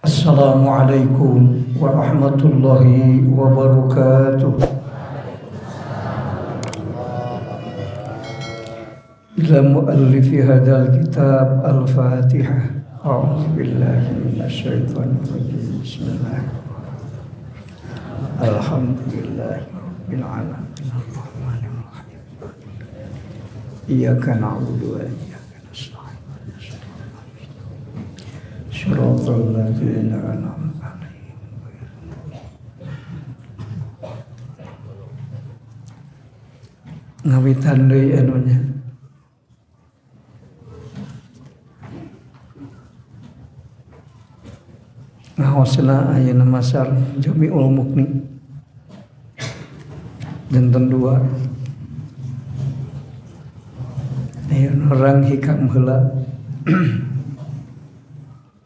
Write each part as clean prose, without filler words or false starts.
Assalamualaikum warahmatullahi wabarakatuh. Ila muallifi hadzal kitab al-Fatihah. A'udzu billahi minasyaitonir rajim. Bismillahirrahmanirrahim. Alhamdulillahirabbil alamin. Arrahmanir rahim. Iyyaka na'budu wa iyyaka nasta'in. Shiratal ladzina an'amta 'alaihim. Ngawitan deui anunya. Ngahosna ayeuna masar Jami'ul Muqni. Dinten 2. Ayeuna orang hikam heula.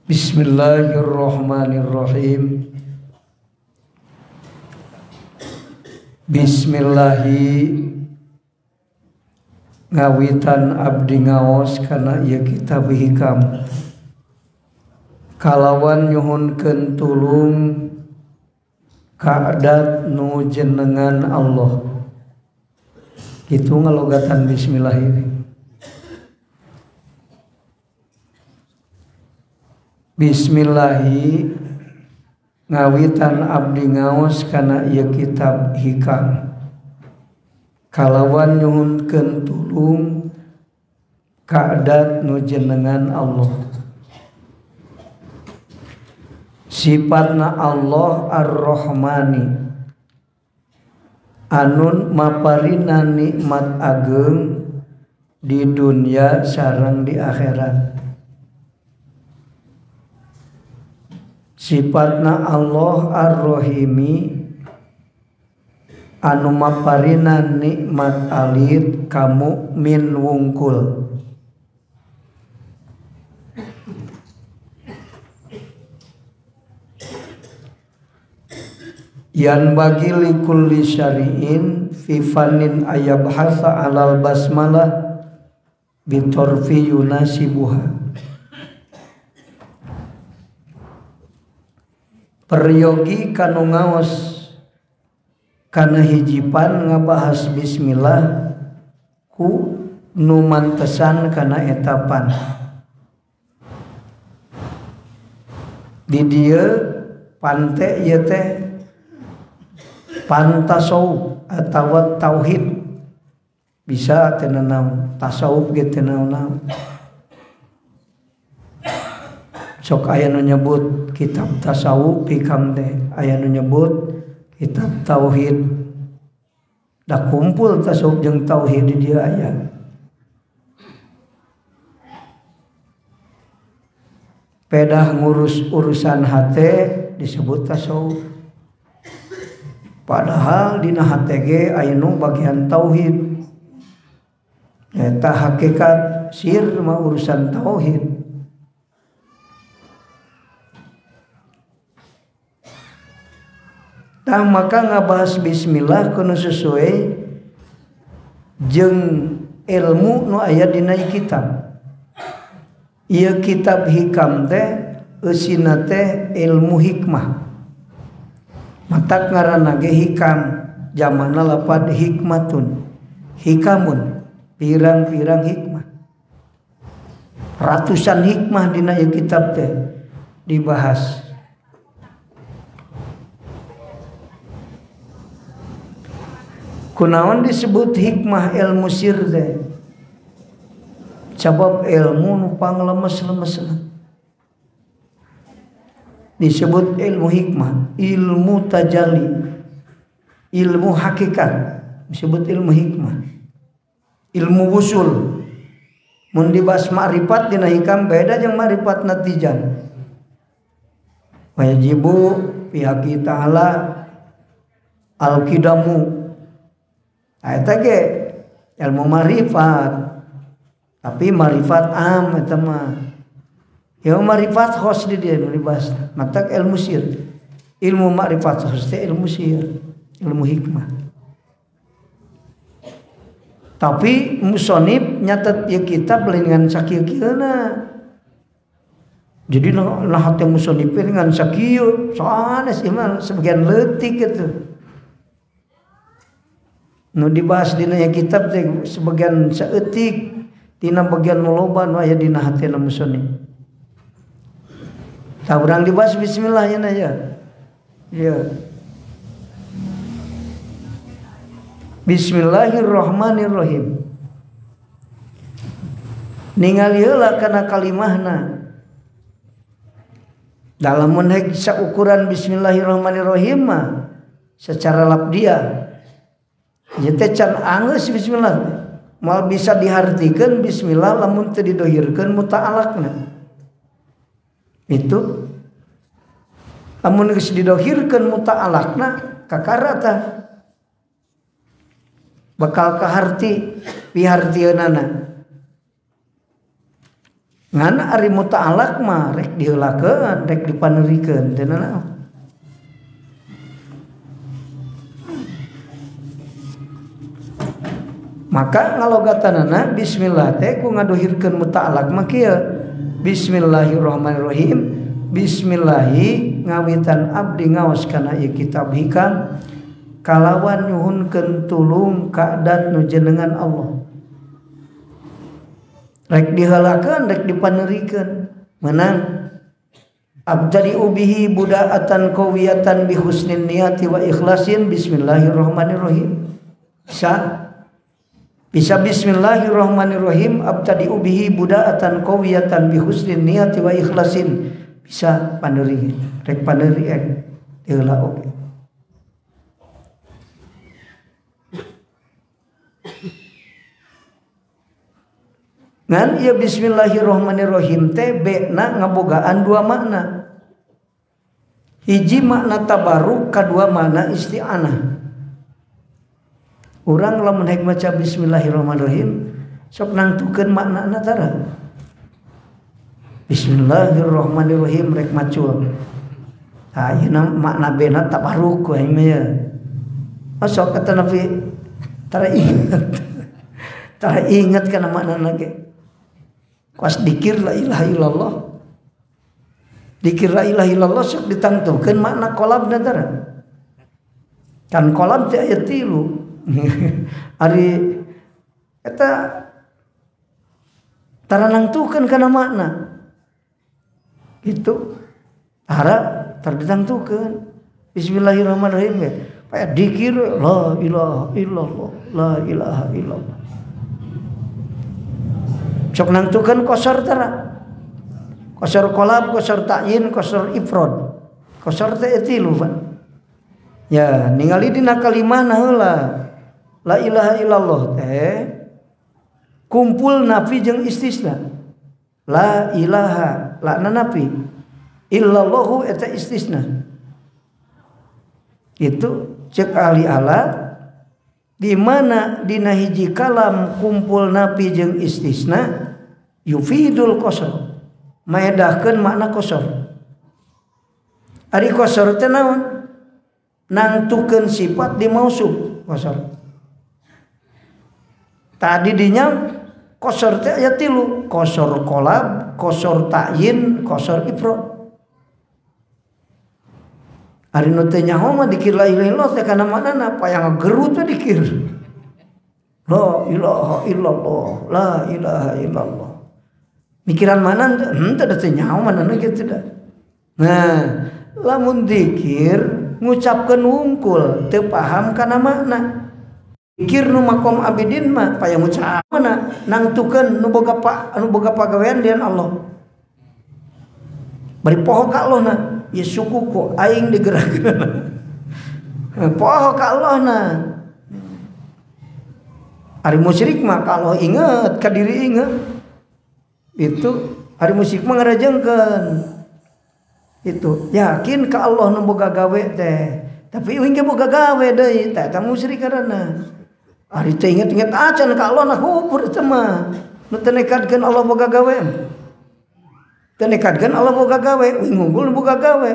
Bismillahirrahmanirrahim. Bismillahi ngawitan abdi ngaos kana ieu kitab hikam. Kalawan nyuhunkeun tulung kaadat nu jenengan Allah. Itu ngalogatan bismillah ini. Bismillahi ngawitan abdi ngaos kana ieu kitab hikam. Kalawan nyuhunkeun tulung kaadat nu jenengan Allah. Sifatna Allah Ar-Rahmani anun maparina nikmat ageung di dunia sareng di akhirat. Sifatna Allah Ar-Rahimi anu maparina nikmat alit kamu min wungkul. Yan bagi likulli syari'in fi fannin ayabhasa alal basmalah bitorfi yunasibuha. Peryogi kanu ngaos kana hijipan ngabahas bismillah ku nu mantesan kana etapan. Di dieu pante ieu teh pantasawuf atawa tauhid bisa teu naon tasawuf ge teu naon. Sok aya nu nyebut kitab tasawuf hikam teh, aya nu nyebut kitab tauhid. Da kumpul tasawuf jeung tauhid di dieu aya. Pedah ngurus urusan hate disebut tasawuf. Padahal dina hate ge aya nu bagian tauhid. Eta hakikat sir mah urusan tauhid. Tah maka ngabahas bismillah kudu sesuai jeung ilmu nu aya dina kitab. Ieu kitab hikam teh eusina teh ilmu hikmah. Matak ngaranna ge hikam, jamanna lapad hikmatun. Hikamun, pirang-pirang hikmah. Ratusan hikmah dina ieu kitab teh dibahas. Kunaon disebut hikmah ilmu sir teh? Sabab ilmu nu panglemes-lemesna. Disebut ilmu hikmah, ilmu tajalli, ilmu hakikat, disebut ilmu hikmah. Ilmu wusul. Mun dibahas ma'rifat dina hikam beda jeung ma'rifat natijan. Wajibu pihaki ta'ala al-qidamu. Eta ge ilmu ma'rifat. Tapi ma'rifat am eta mah. Ya ma'rifat khos di dia dibahas. Matak ilmu sir. Ilmu ma'rifat khos teh ilmu sir, ilmu hikmah. Tapi musonib nyatet ieu kitab lain ngan sakieu-kieuna. Jadi nah hati musonipin dengan sakieu soalnya sih mah sebagian leutik gitu. Nu dibahas dina kitab teh sebagian saeutik tina bagian loba nu aya dina hatena musonip. Tah urang dibahas bismillah ya. Ya. Bismillahirrahmanirrahim. Ningali heula kana kalimahna. Dalam menheg ukuran bismillahirrahmanirrahim mah secara labdiah ieu teh can anggeus bismillah mal bisa dihartikeun bismillah lamun teu didohirkeun muta'alaqna itu lamun geus didohirkeun muta'alaqna kakarata bakal kaharti pihartieunana ngan ari muta'alaq mah rek diheulakeun rek dipaneurikeun teu naon. Maka ngalogatanana bismillah teh ku ngadohirkeun muta'alaq mah kieu bismillahirrahmanirrahim bismillahi ngawitan abdi ngaos kana ieu kitab hikam kalawan nyuhunkeun tulung ka dat nu jenengan Allah. Rek diheulakeun rek dipaneurikeun menang abtadi ubihi buda'atan qawiyatan bi husnin niyati wa ikhlasin bismillahirrahmanirrahim bisa bismillahirrahmanirrahim abtadi ubihi buda'atan qawiyatan bi husnin niyati wa ikhlasin bisa paneuri rek paneuri diheula oge. Ngan ieu bismillahirrahmanirrahim teh bekna ngabogaan dua makna. Hiji makna tabaruk, kadua makna isti'anah. Urang lamun hek maca bismillahirrahmanirrahim sok nangtukeun maknana tara. Bismillahirrahmanirrahim rek macul. Tah ieu makna bena tabaruk we mah. Sok kata Nabi tara inget. Tara inget kana maknana ge. Pas dikir la ilaha illallah. Dikir la ilaha illallah sok ditangtukeun makna kolabna tara. Kan kolab teh aya 3. Ari eta tara nangtukeun kana makna. Itu tara ditangtukeun. Bismillahirrahmanirrahim ya. Paya dikir la ilaha illallah, la ilaha illallah. Sok nangtukeun qasar tara. Qasar qalab, qasar ta'yin, qasar ifrad. Qasar teh 3 Pak. Ya, ningali dina kalimahna heula. La ilaha illallah teh kumpul nafi jeung istisna. La ilaha, la nafi. Illallahu eta istisna. Itu cek ahli alat di mana dina hiji kalam kumpul nafi jeung istisna yufidul qasar maedahkeun makna qasar. Ari qasar teh naon? Nangtukeun sifat di mausuf qasar. Tadi dinya qasar teh aya 3, qasar qalab, qasar ta'yin, qasar ifrad. Ari nu teh nyaho mah dikir la ilaha illallah teh kana maknana payang geru teh dikir. La ilaha illallah, la ilaha illallah. Mikiran mana teh teh nyaho manana kitu dah. Nah, lamun dikir ngucapkeun wungkul teu paham kana makna. Dikir nu makom abidin mah payang ngucap mana nangtukeun nu boga pagawean dieun Allah. Bari poho ka Allah na. Ya suku ku aing digerakkeun. Poho ka Allah na. Ari musyrik mah kalau inget ka diri inget. Itu ari musyrik mah ngarajengkeun. Itu yakin ka Allah nu boga gawe teh. Tapi euing ge boga gawe deui teh eta musyrik karana. Ari teh inget-inget acan ka Allah na kubur teh mah. Nu teu nekadkeun Allah boga gawe. Tenekadkeun Allah boga gawe, unggul boga gawe.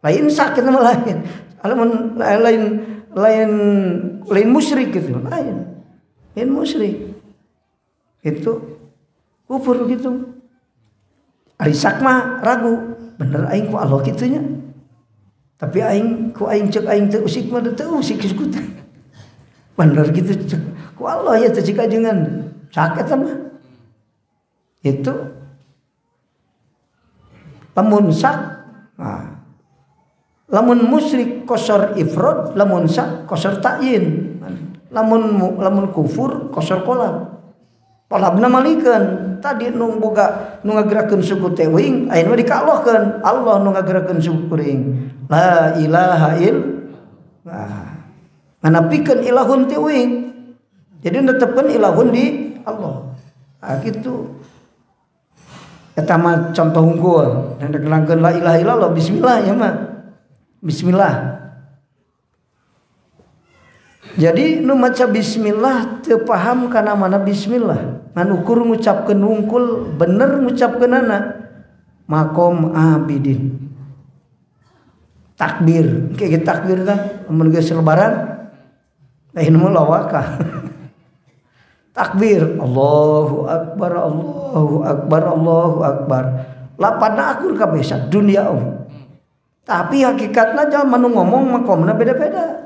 Lain sakit sama lain. Lain musyrik gitu. Lain musyrik. Itu kufur gitu. Arisak mah ragu, bener aing ku Allah kitunya. Tapi aing cek aing teu usik mah teu usik disebut. Bener gitu cek ku Allah ya teu cik ajengan sakit mah. Itu lamun sak, nah, lamun musyrik kosor ifrad, lamun sak kosor ta'yin. Lamun kufur kosor kolab. Kolabna malikeun tadi nu boga nu ngagerakeun suku teuing ayeuna dikalohkeun Allah nu ngagerakeun suku kuring la ilaha illallah nganapikeun ilahun teuing jadi netepkeun ilahun di Allah kitu eta mah contoh unggul dan digelangkeun la ilaha illallah bismillah ya mah bismillah. Jadi nu maca bismillah teu paham kana mana bismillah. Ngan ukur ngucapkeun wungkul bener ngucapkeunana makom abidin. Takbir, kayak takbir kan mun geus lebaran lain mah lawakah. Takbir Allahu akbar Allahu akbar Allahu akbar. Lapanna akur kabeh sadunya Tapi hakikatna jalma nu ngomong makomna beda-beda.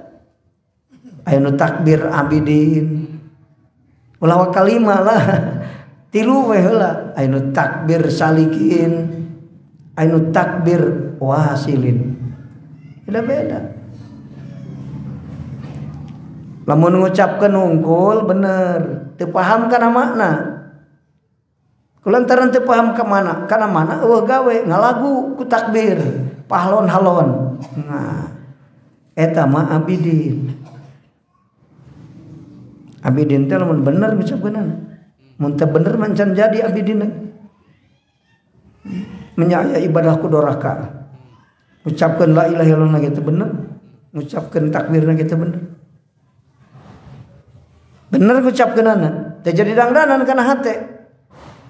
Ayeuna takbir abidin ulah kalimah lah tilu we heula ayeuna takbir salikin ayeuna takbir wasilin beda-beda lamun ngucapkeun unggul bener teu paham kana makna kulantaran teu paham kana mana eueuh gawe ngalagu ku takbir pahlon-halon nah eta mah abidin. Abidin teh lamun bener ngucapkeunana. Mun teu bener mancan jadi abidin. Menyaya ibadah ku doraka. Ngucapkeun la ilaha illallah gitu bener. Ngucapkeun takbirna gitu bener. Bener ngucapkeunana. Teh jadi dangdanan kana hate.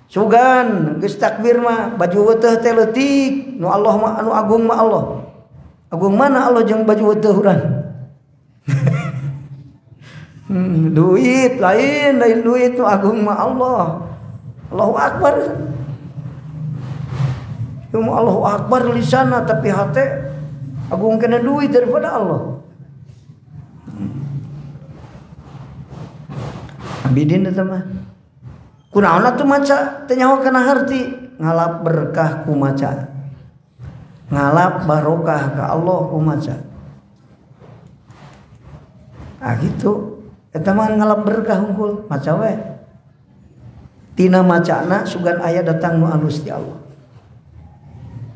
Sugan geus takbir mah baju weuteuh teh leutik. Nu Allah mah anu agung mah Allah. Agung mana Allah jeung baju weuteuh urang. Duit lain duit tu agung mah Allah. Allahu akbar. Cuma Allahu akbar lisana tapi hati agung kena duit daripada Allah. Abidin eta mah. Kunaonna tu maca teh nyaho kana harti ngalap berkah ku maca. Ngalap barokah ka Allah ku maca. Gitu. Eta mah ngalap berkah unggul maca we. Tina macana sugan aya datang nu alus ti Allah.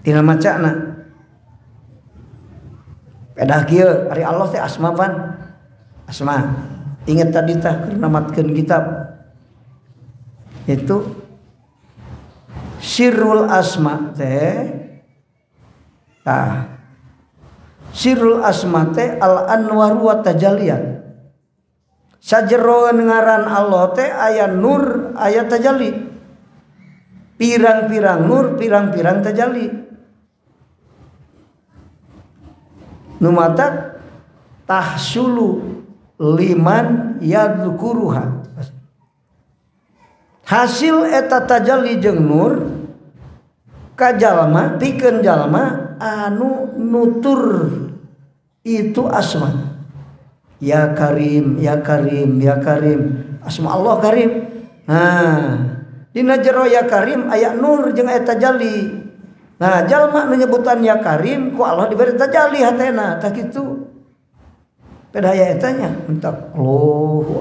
Tina macana. Pedah kieu ari Allah teh asma pan. Asma. Ingat tadi tah keur namatkeun kitab. Itu sirrul asma teh. Tah. Sirrul asma teh al anwar wa tajalliyat. Sajeroan ngaran Allah teh aya nur aya tajalli pirang-pirang nur pirang-pirang tajalli nu mata tahsulu liman yadzukuruha hasil eta tajalli jeung nur ka jalma pikeun jalma anu nutur itu asma. Ya Karim, ya Karim, ya Karim. Asma Allah Karim. Nah, dina jero ya Karim aya nur jeung aya tajalli. Nah, jalma nu nyebutan ya Karim ku Allah diberi tajalli hatena tah kitu. Peda aya eta nya entak Allahu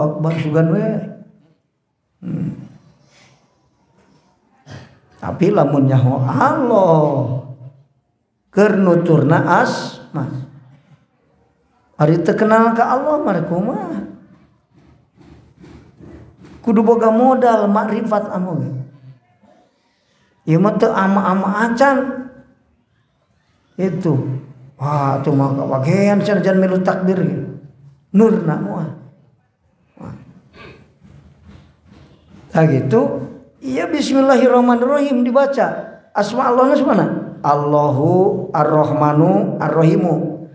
akbar sugan we. Tapi lamun nyaho Allah keur nuturna asma. Ari teu kenal ka Allah mah kumaha? Kudu boga modal makrifat amun. Ieu mah teu ama-ama acan. Itu. Wah, tuh mah kabagean jan milu takbir. Nurna moal. Tah gitu, iya bismillahirrahmanirrahim dibaca. Asma Allahna semana? Allahu Ar-Rahmanu Ar-Rahimu.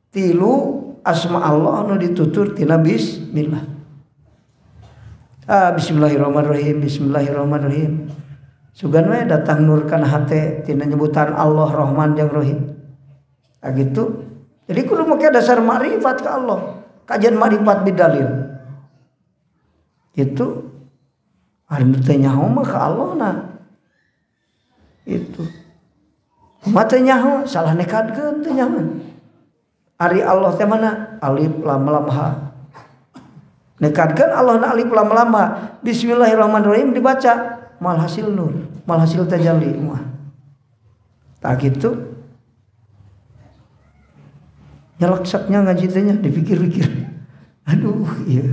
Tilu asma Allah nu ditutur tina bismillah. Bismillahirrahmanirrahim. Bismillahirrahmanirrahim. Sugan we datang nur kana hate tina nyebutan Allah Rahman jeung Rahim. Gitu. Jadi kudu make dasar makrifat ka Allah. Kajian makrifat bidalil. Itu ari teu nyaho mah ka Allah na. Itu. Kumaha teu nyaho salah nekadkeun teu nyaho. Ari Allah teh mana? Alif lam lam ha. Nekadkeun Allah na alif lam lam ha. Bismillahirrahmanirrahim dibaca malhasil nur, malhasil tajalli mah. Tak gitu. Nyalaksaknya ngaji teh nya dipikir-pikir. Aduh, iya.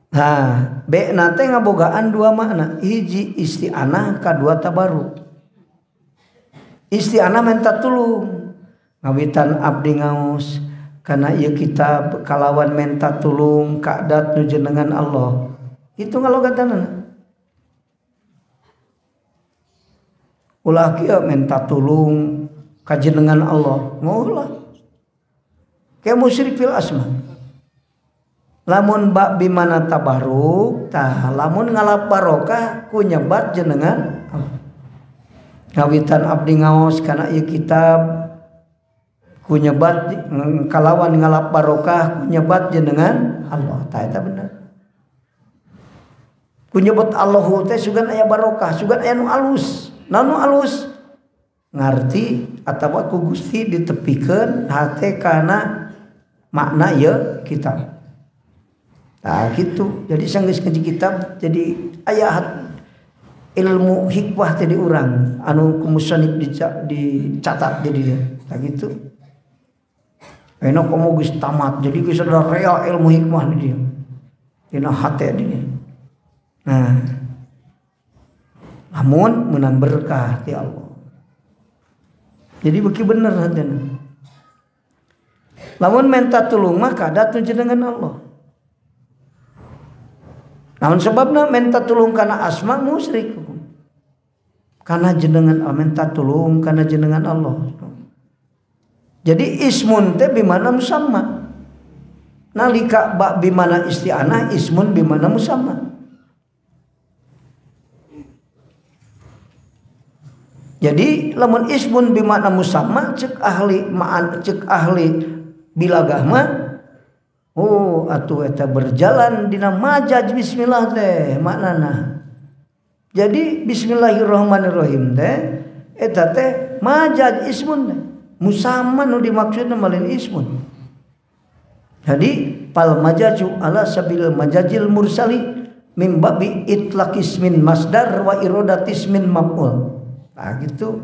Nah, B nate ngabogaan dua makna. Hiji isti'anah, kadua tabaruk. Isti'anah minta tulung. Ngawitan abdi ngaos kana ieu kitab kalawan minta tulung kaadat nu jenengan Allah. Itu ngalogatanana. Ulah kieu minta tulung ka jenengan Allah. Maulah. Kayak musyrik fil asma. Lamun bak bimana tabaruk, tah lamun ngalap barokah ku nyebat jenengan Allah. Ngawitan abdi ngaos kana ieu kitab ku nyebat kalawan ngalap barokah ku nyebat jenengan Allah. Tah eta bener. Ku nyebat Allahu teh sugan aya barokah, sugan aya nu alus. Naon nu alus? Ngarti atawa ku Gusti ditepikeun hate kana makna ieu kitab. Nah gitu. Jadi sanggeus ngaji kitab jadi aya ilmu hikmah teh di urang anu ku musannif dicatat jadi dia. Nah gitu. Enak komo geus tamat jadi geus ada rea ilmu hikmah di dia. Dina hate di dia. Nah. Namun meunang berkah ti Allah. Jadi beki bener hatena. Lamun minta tulung mah kadat jenengan Allah. Namun sebabna minta tulung kana asma musyrik. Kana jenengan minta tulung kana jenengan Allah. Jadi ismun teh bimana musamma. Nalika ba bimana isti'anah ismun bimana musamma. Jadi lamun ismun bimana musamma cek ahli ma'an cek ahli bilagah mah oh atuh eta berjalan dina majaj bismillah teh maknana. Jadi bismillahirrahmanirrahim teh eta teh majaj ismun teh. Musamma nu dimaksudna malin ismun. Jadi pal majaju ala sabil majajil mursali mim babi itlaq ismin masdar wa iradatis min maf'ul. Nah gitu.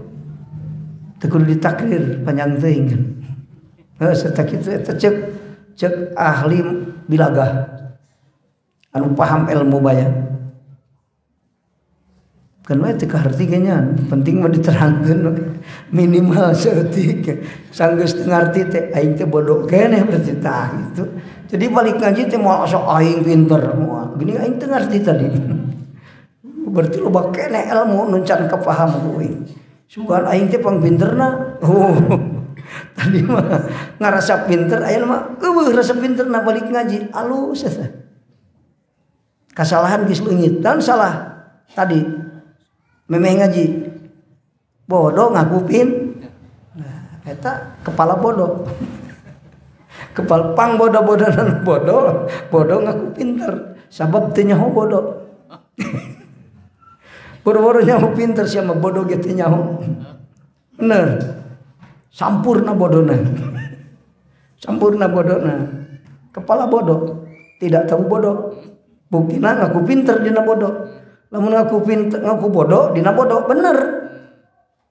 Teu kudu ditakrir panjang teuing kan. Serta kitu eta cek ahli bilagah anu paham ilmu bayan. Kan we teu kaharti nya penting mah diterangkeun minimal saeutik. Sanggeus teu ngarti teh aing teh bodoh keneh berarti tah gitu. Jadi balik ngaji teh moal sok aing pinter. Moal gini aing teu ngarti tadi. Berarti loba keneh ilmu nu can kapaham euy. Sugan aing teh pang pinterna. Oh. Tadi mah ngarasa pinter aya mah eueuh rasa pinterna balik ngaji alus eta. Kasalahan geus leungit dan salah tadi memeh ngaji bodoh ngaku nah eta kepala bodoh. Kepala pang bodoh-bodoh dan bodoh ngaku pinter sabab teu nyaho bodoh. Bodoh-bodoh nyaho pinter siapa bodoh ge teu nyaho. Bener. Sampurna bodohna. Sampurna bodohna. Kepala bodoh, tidak tahu bodoh. Buktina ngaku pinter dina bodoh. Lamun ngaku pinter ngaku bodoh dina bodoh bener.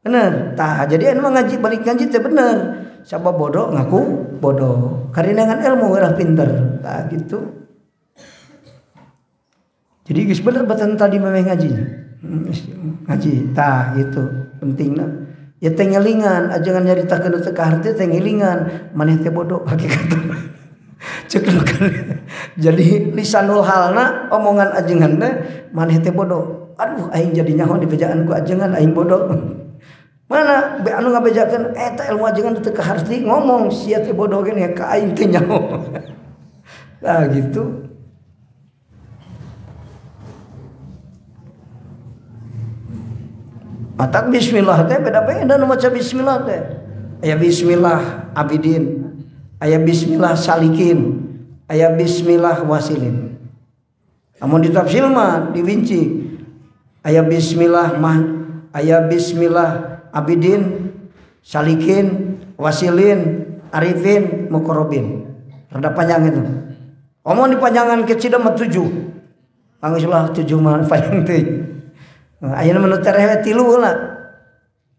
Bener. Tah jadi anu ngaji balik ngaji teh bener. Sabab bodoh ngaku bodoh. Karinangan ilmu urang pinter. Tah gitu. Jadi geus bener batan tadi memeh ngaji. Ngaji tah gitu pentingna. Ya teh ngelingan ajangan nyaritakeun teu kaharti teh ngelingan maneh teh bodoh hakikatna. Ceuk jadi lisanul halna omongan ajengan teh maneh teh bodoh. Aduh aing jadi nyaho dibejaan ku ajengan aing bodoh. Mana be anu ngabejakeun eta ilmu ajengan teu kaharti ngomong sia teh bodoh gini ka aing teh nyaho. Nah gitu. Matak bismillah teh beda-beda nu maca bismillah teh. Aya bismillah abidin, aya bismillah salikin, aya bismillah wasilin. Amun ditafsir mah diwinci. Aya bismillah mah, aya bismillah abidin, salikin, wasilin, arifin, muqarrabin. Rada panjang itu. Omong dipanjangan ke cida mah 7. Anggeuslah 7 mah panjang teh. Ayeuna menurut tereh 3 lah.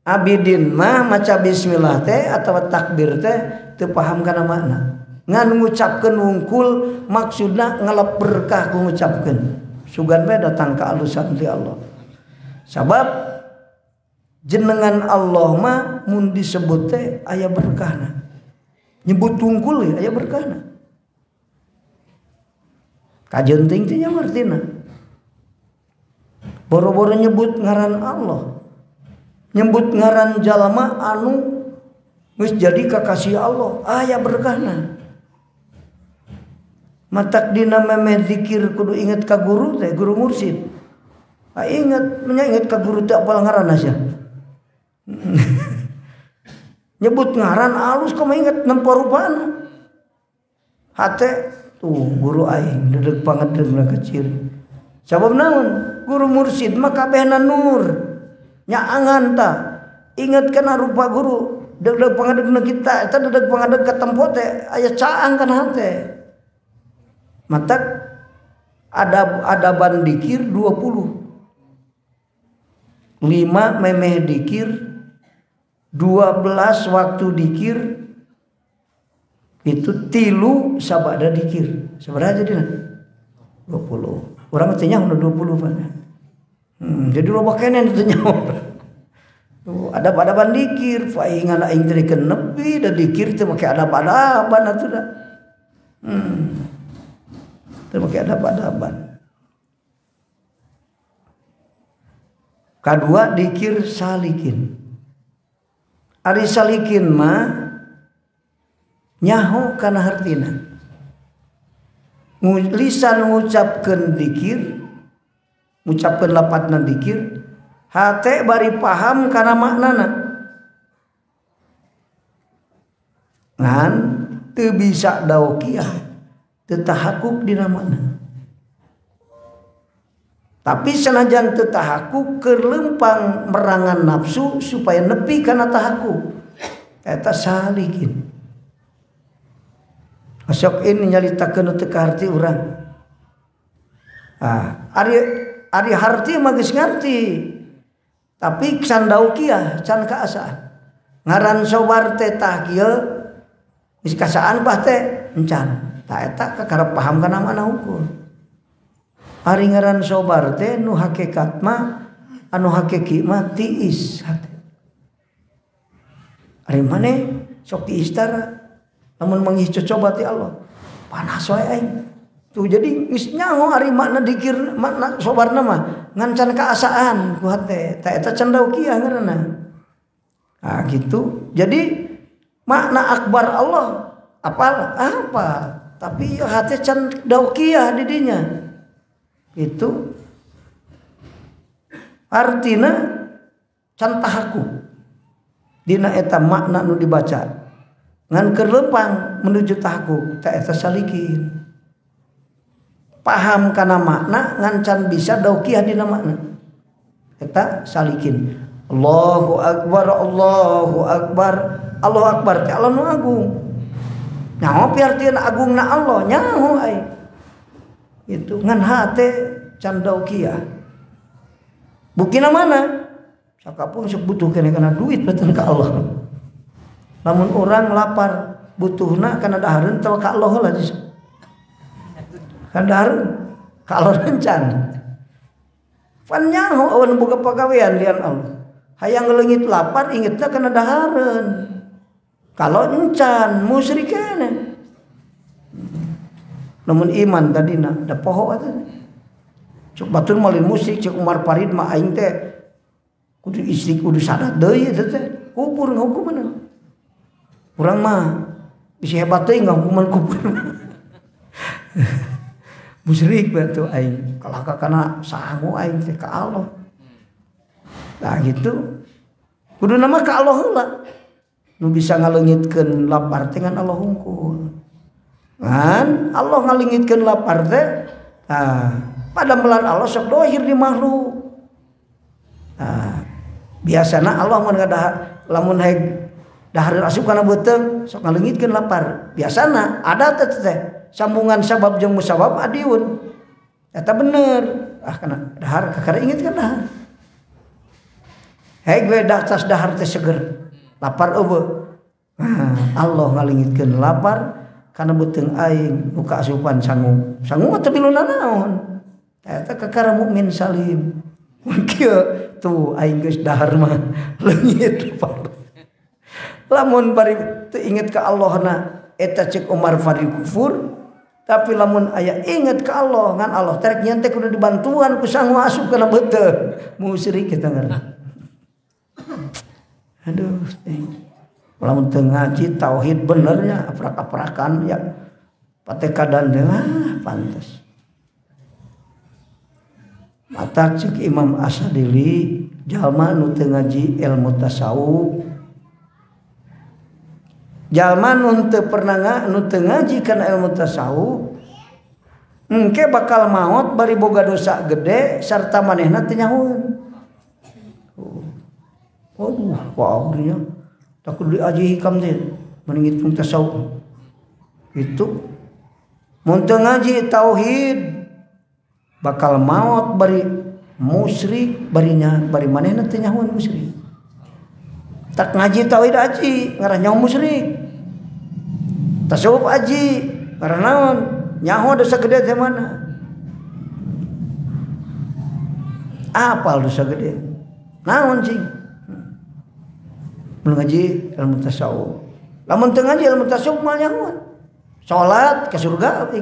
Abidin mah maca bismillah teh atawa takbir teh teu paham kana makna. Ngan ngucapkeun wungkul maksudna ngalap berkah ku ngucapkeun. Sugan bae datang ka alusan ti Allah. Sabab jenengan Allah mah mun disebut teh aya berkahna. Nyebut wungkul aya berkahna. Kajenting teh nya artina. Boro-boro nyebut ngaran Allah. Nyebut ngaran jalma anu geus jadi kakasih Allah, aya berkahna. Matak dina memeh zikir kudu inget ka guru teh, guru mursyid. Inget, inget ka guru teh apal ngaranna sia. Nyebut ngaran alus komo inget nempo rupana. Hate tuh guru aing dedeg pangadegna kecil. Sabab naon? Guru mursyid mah kabehna nur. Nyaangan ta. Inget kana rupa guru. Dedeg pangadegna kita eta dedeg pangadeg ka tempo teh aya caang kana hate. Matak adaban dikir 20. 5 memeh dikir, 12 waktu dikir, itu 3 sabada dikir. Sabaraha jadina? 20. Urang teh nya 20 pan. Jadi loba kene teh nya. Tuh adab-adaban dikir, paingan aing teh dikeun nepi da dikir teh make adab-adaban atuh da. Teu make adab-adaban. Kadua dikir salikin. Ari salikin mah nyaho kana hartina. Lisan ngucapkeun dikir, ngucapkeun lapatna dikir, hate bari paham kana maknana. Ngan teu bisa daokiah, teu tahakuk dina makna. Tapi sanajan teu tahakuk keur lempang merangan nafsu supaya nepi kana tahakuk. Eta salikin. Asok ini nyalitakeun teu karti urang. Ari harti mah geus ngarti. Tapi can daukiah, can kaasaan. Ngaran sobar teh tah kieu geus kasaan bah teh encan. Tah eta kakarep paham kana makna hukum. Ari ngaran sobar teh nu hakikat mah anu hakiki mah tiis hate. Ari maneh sok tiis tara. Namun mangih coba ti Allah. Panas wae aing. Tuh jadi geus nyaho ari makna dikir makna sobarna mah ngan can kaasaan ku hate. Ta eta can daukiah ngaranna. Ah gitu. Jadi makna akbar Allah apa? Tapi hate can daukiah di dinya. Itu artina can tahaku. Dina eta makna nu dibaca. Ngan keur lempang menuju tahakuk ta eta salikin. Paham kana makna ngan can bisa daukiah dina makna. Eta salikin. Allahu akbar, Allahu akbar. Allahu akbar teh Allah nu agung. Nyaho piartieun agungna Allah nyaho ai. Itu ngan hate can daukiah. Buktina mana? Sakapung sok butuh kene kana duit beuteun ka Allah. Namun orang lapar butuhna kana dahareun teh ka Allah lah jis. Kana dahareun ka Allah rencan. Pan nyaho awan boga pagawean lian Allah. Hayang leungit lapar ingetna kana dahareun. Kalau encan musyrik keneh. Namun iman tadina da poho atuh. Cuk batur malin musyrik cuk Umar Farid mah aing teh kudu istri kudu sadat deui teh. Kubur hukumanna. Urang mah bisi hebat teh enggak hukuman kubur. Musyrik batu aing kalaka kana sangu aing teh ka Allah. Nah gitu. Kudu nama ka Allah heula. Nu bisa ngaleungitkeun lapar teh ngan Allah hungkul. Ngan Allah ngalingitkeun lapar teh pada melan Allah sok dohir di makhluk. Biasana Allah mun ngadahar lamun haeg dahar asup kana beuteung sok ngaleungitkeun lapar. Biasana ada teh sambungan sabab jeung musabab adiun. Eta bener. Kana dahar kakara ingitkeun dahar. Haeg we tas dahar teh seger. Lapar eueuh. Allah ngalingitkeun lapar kana beuteung aing nu kaasupan sangu. Sangu mah teu miluna naon. Eta kakara mukmin salim. Kieu tuh aing geus dahar mah leungit lapar. Lamun bari teu inget ka Allahna eta cek Umar Fari kufur. Tapi lamun aya inget ka Allah ngan Allah terek nyen teh kudu dibantuan ku sangu asup kana beuteung. Musyrik kita ngaran. Aduh, lamun teu ngaji tauhid benernya aprak-aprakan ya patekadan teh pantes. Mata cek Imam Asadili jalma nu teu ngaji ilmu tasawuf. Jalma nu teu pernah nu teu ngaji kana ilmu tasawuf engke bakal maot bari boga dosa gede sarta manehna teu nyahoeun. Waduh, wow dia. Takut diaji hikam dia. Mending itu tasawuf. Itu mun teu ngaji tauhid bakal maot bari musyrik bari manehna teu nyahoeun musyrik. Tak ngaji tauhid aji ngarah nyaho musyrik. Tasawuf aji ngarah naon? Nyaho dosa gede teh mana? Apal dosa gede? Naon cing? Mun ngaji ilmu tasawuf. Lamun teu ngaji ilmu tasawuf mah nyahoan. Salat ke surga euy.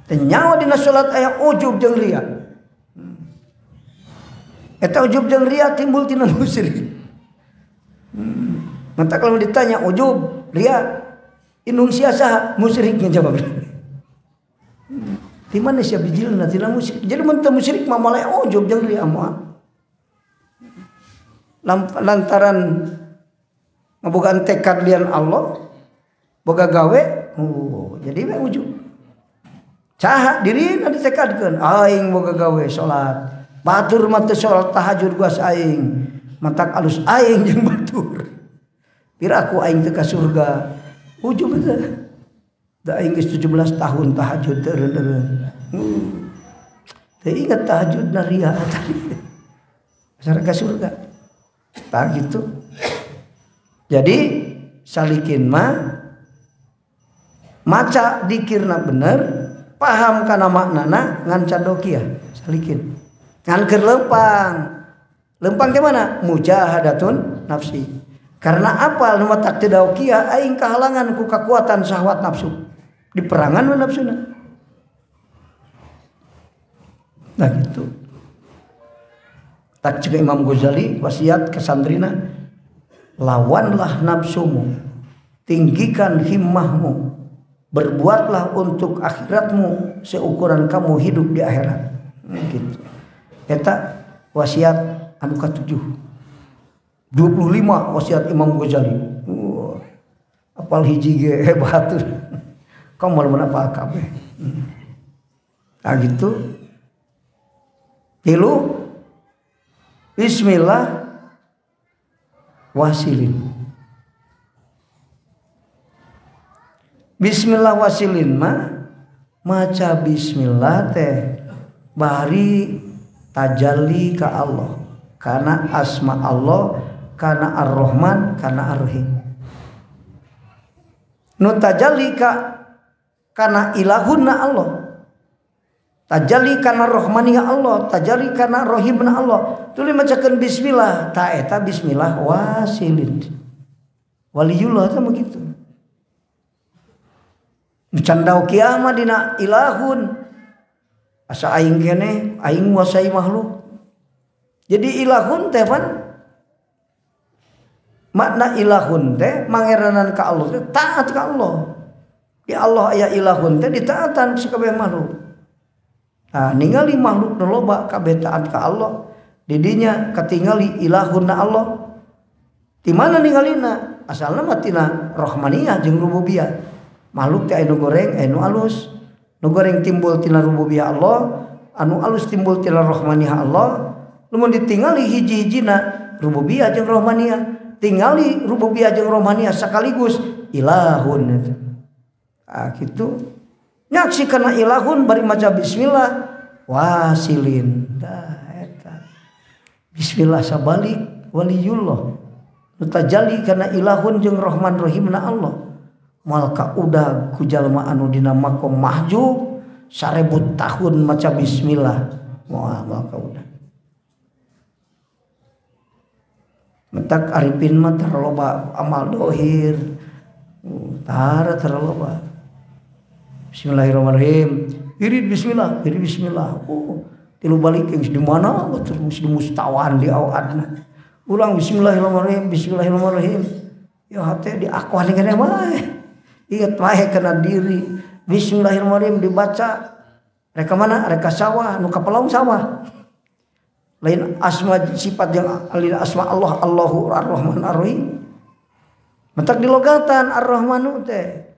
Teu nyaho dina salat aya ujub jeung riya. Eta ujub jeung riya timbul tina musyrik. Mantap kalau ditanya ujub, riya, indung sia saha musyriknya jawab. Di mana sia bijilna tina musyrik. Jadi mun teu musyrik mah malah ujub jeung riya mah. Lantaran ngabogaan tekad lian Allah boga gawe jadi we ujub caha dirina ditekadkeun aing boga gawe salat batur mah teu salat tahajud guas aing mantak alus aing jeung batur piraku aing teu ka surga ujub teh da aing geus 17 tahun tahajud teu eureun teu inget tahajudna ria tadi asal ka surga. Tak gitu. Jadi salikin mah maca dikirna bener, paham kana maknana ngan candokiah salikin. Ngan keur lempang. Lempang ke mana? Mujahadatun nafsi. Karena apa? Nu matak teu daokiah aing kahalangan ku kakuatan syahwat nafsu. Diperangan we nafsuna. Nah gitu. Tak cek Imam Ghazali wasiat ke santrina lawanlah nafsumu tinggikan himmahmu berbuatlah untuk akhiratmu seukuran kamu hidup di akhirat gitu. Eta wasiat anu ka-7 25 wasiat Imam Ghazali apal hiji ge hebat kamu mau apal kabeh gitu. Tilu Bismillah wasilin. Bismillah wasilin mah maca bismillah teh bari tajalli ka Allah kana asma Allah kana Ar-Rahman kana Ar-Rahim. Nu tajalli kana ilahunna Allah. Tajalli kana rahmannya Allah, tajalli kana rahimna Allah. Tuluy macakeun bismillah, ta eta bismillah wasilin. Waliullah teh begitu. Candau kiamah dina ilahun. Asa aing keneh, aing nguasai makhluk. Jadi ilahun teh pan makna ilahun teh mangeranan ka Allah teh taat ka Allah. Di Allah aya ilahun teh ditaatan sakabeh makhluk. Nah, ningali makhluk nu loba kabeh taat ka Allah didinya katingali ilahunna Allah. Di mana ningalina? Asalna mah tina rahmaniyah jeung rububiyah. Makhluk teh anu goreng anu alus. Nu goreng timbul tina rububiyah Allah, anu alus timbul tina rahmaniyah Allah. Lamun ditingali hiji-hijina rububiyah jeung rahmaniyah, tingali rububiyah jeung rahmaniyah sakaligus ilahun eta. Ah kitu. Nyaksi kana ilahun bari maca bismillah wasilin. Tah eta. Bismillah sabalik waliyullah. Nu tajalli kana ilahun jeung rahman rahimna Allah. Malka udah ku jalma anu dina makom mahjub 1000 tahun maca bismillah. Moal malka udah. Mentak arifin mah terloba amal dohir. Tara terloba. Bismillahirrahmanirrahim. Irid bismillah, irid bismillah. Tilu balik yang di mana? Terus di mustawan di awadna. Ulang bismillahirrahmanirrahim, bismillahirrahmanirrahim. Ya hate di akuan ngene mah. Ingat wae kana diri. Bismillahirrahmanirrahim dibaca reka mana? Reka sawah, nu kapelaung sawah. Lain asma sifat yang alina asma Allah, Allahu Ar-Rahman Ar-Rahim. Mentak di logatan Ar-Rahmanu teh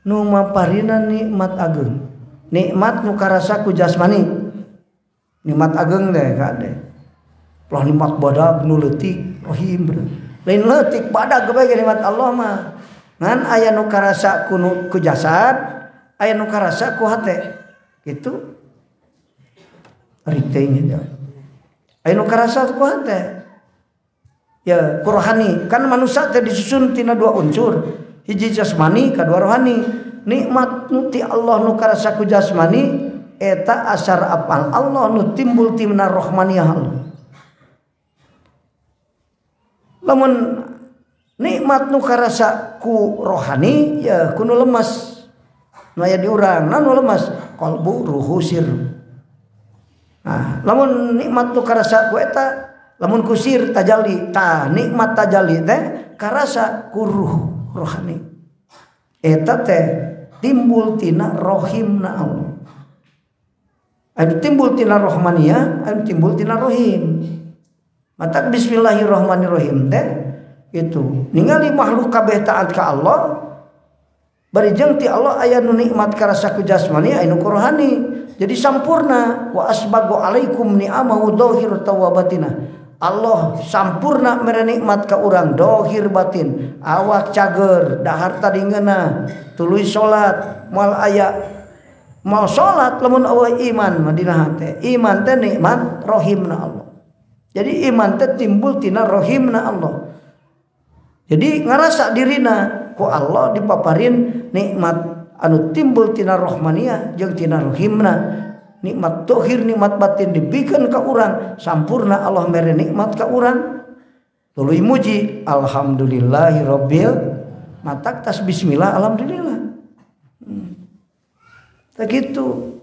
nu maparina nikmat ageung. Nikmat nu karasa ku jasmani. Nikmat ageung teh kade. Lah nikmat badag nu leutik rahim. Lain leutik badag bae nikmat Allah mah. Ngan aya nu karasa ku jasad, aya nu karasa ku hate. Kitu. Ari teh nya. Aya nu karasa ku hate. Ya, ku rohani. Kan manusia teh disusun tina 2 unsur. Hiji jasmani, kadua rohani. Nikmat nu ti Allah nu karasa ku jasmani eta asar apal Allah nu timbul tina rahmaniyah Allah. Lamun nikmat nu karasa ku rohani ya kuno lemas. Nu aya di urang, nu lemas qalbu ruhu sir. Nah, lamun nikmat nu karasa ku eta lamun kusir tajalli, nikmat tajalli teh karasa ku ruh rohani. Eta teh timbul tina rohimna Allah. Anu timbul tina rahmaniyah, anu timbul tina rohim. Mata bismillahirrahmanirrahim teh itu ningali makhluk kabeh taat ka Allah. Bari jeung ti Allah aya nu nikmat karasa ku jasmani, aya nu rohani. Jadi sampurna wa asbagu alaikum ni'amahu dhahir wa batinah. Allah sampurna mere nikmat ka urang dohir batin, awak cager, dahar tadingeuna, tuluy salat, moal aya mau salat lamun eueuh iman mah dina hate. Iman teh nikmat rohimna Allah. Jadi iman teh timbul tina rohimna Allah. Jadi ngarasa dirina ku Allah dipaparin nikmat anu timbul tina rahmaniyah jeung tina rohimna. Nikmat dohir, nikmat batin dibikeun ka urang, sampurna Allah mere nikmat ka urang. Tuluy muji alhamdulillahirabbil matak tas bismillah alhamdulillah. Tak gitu.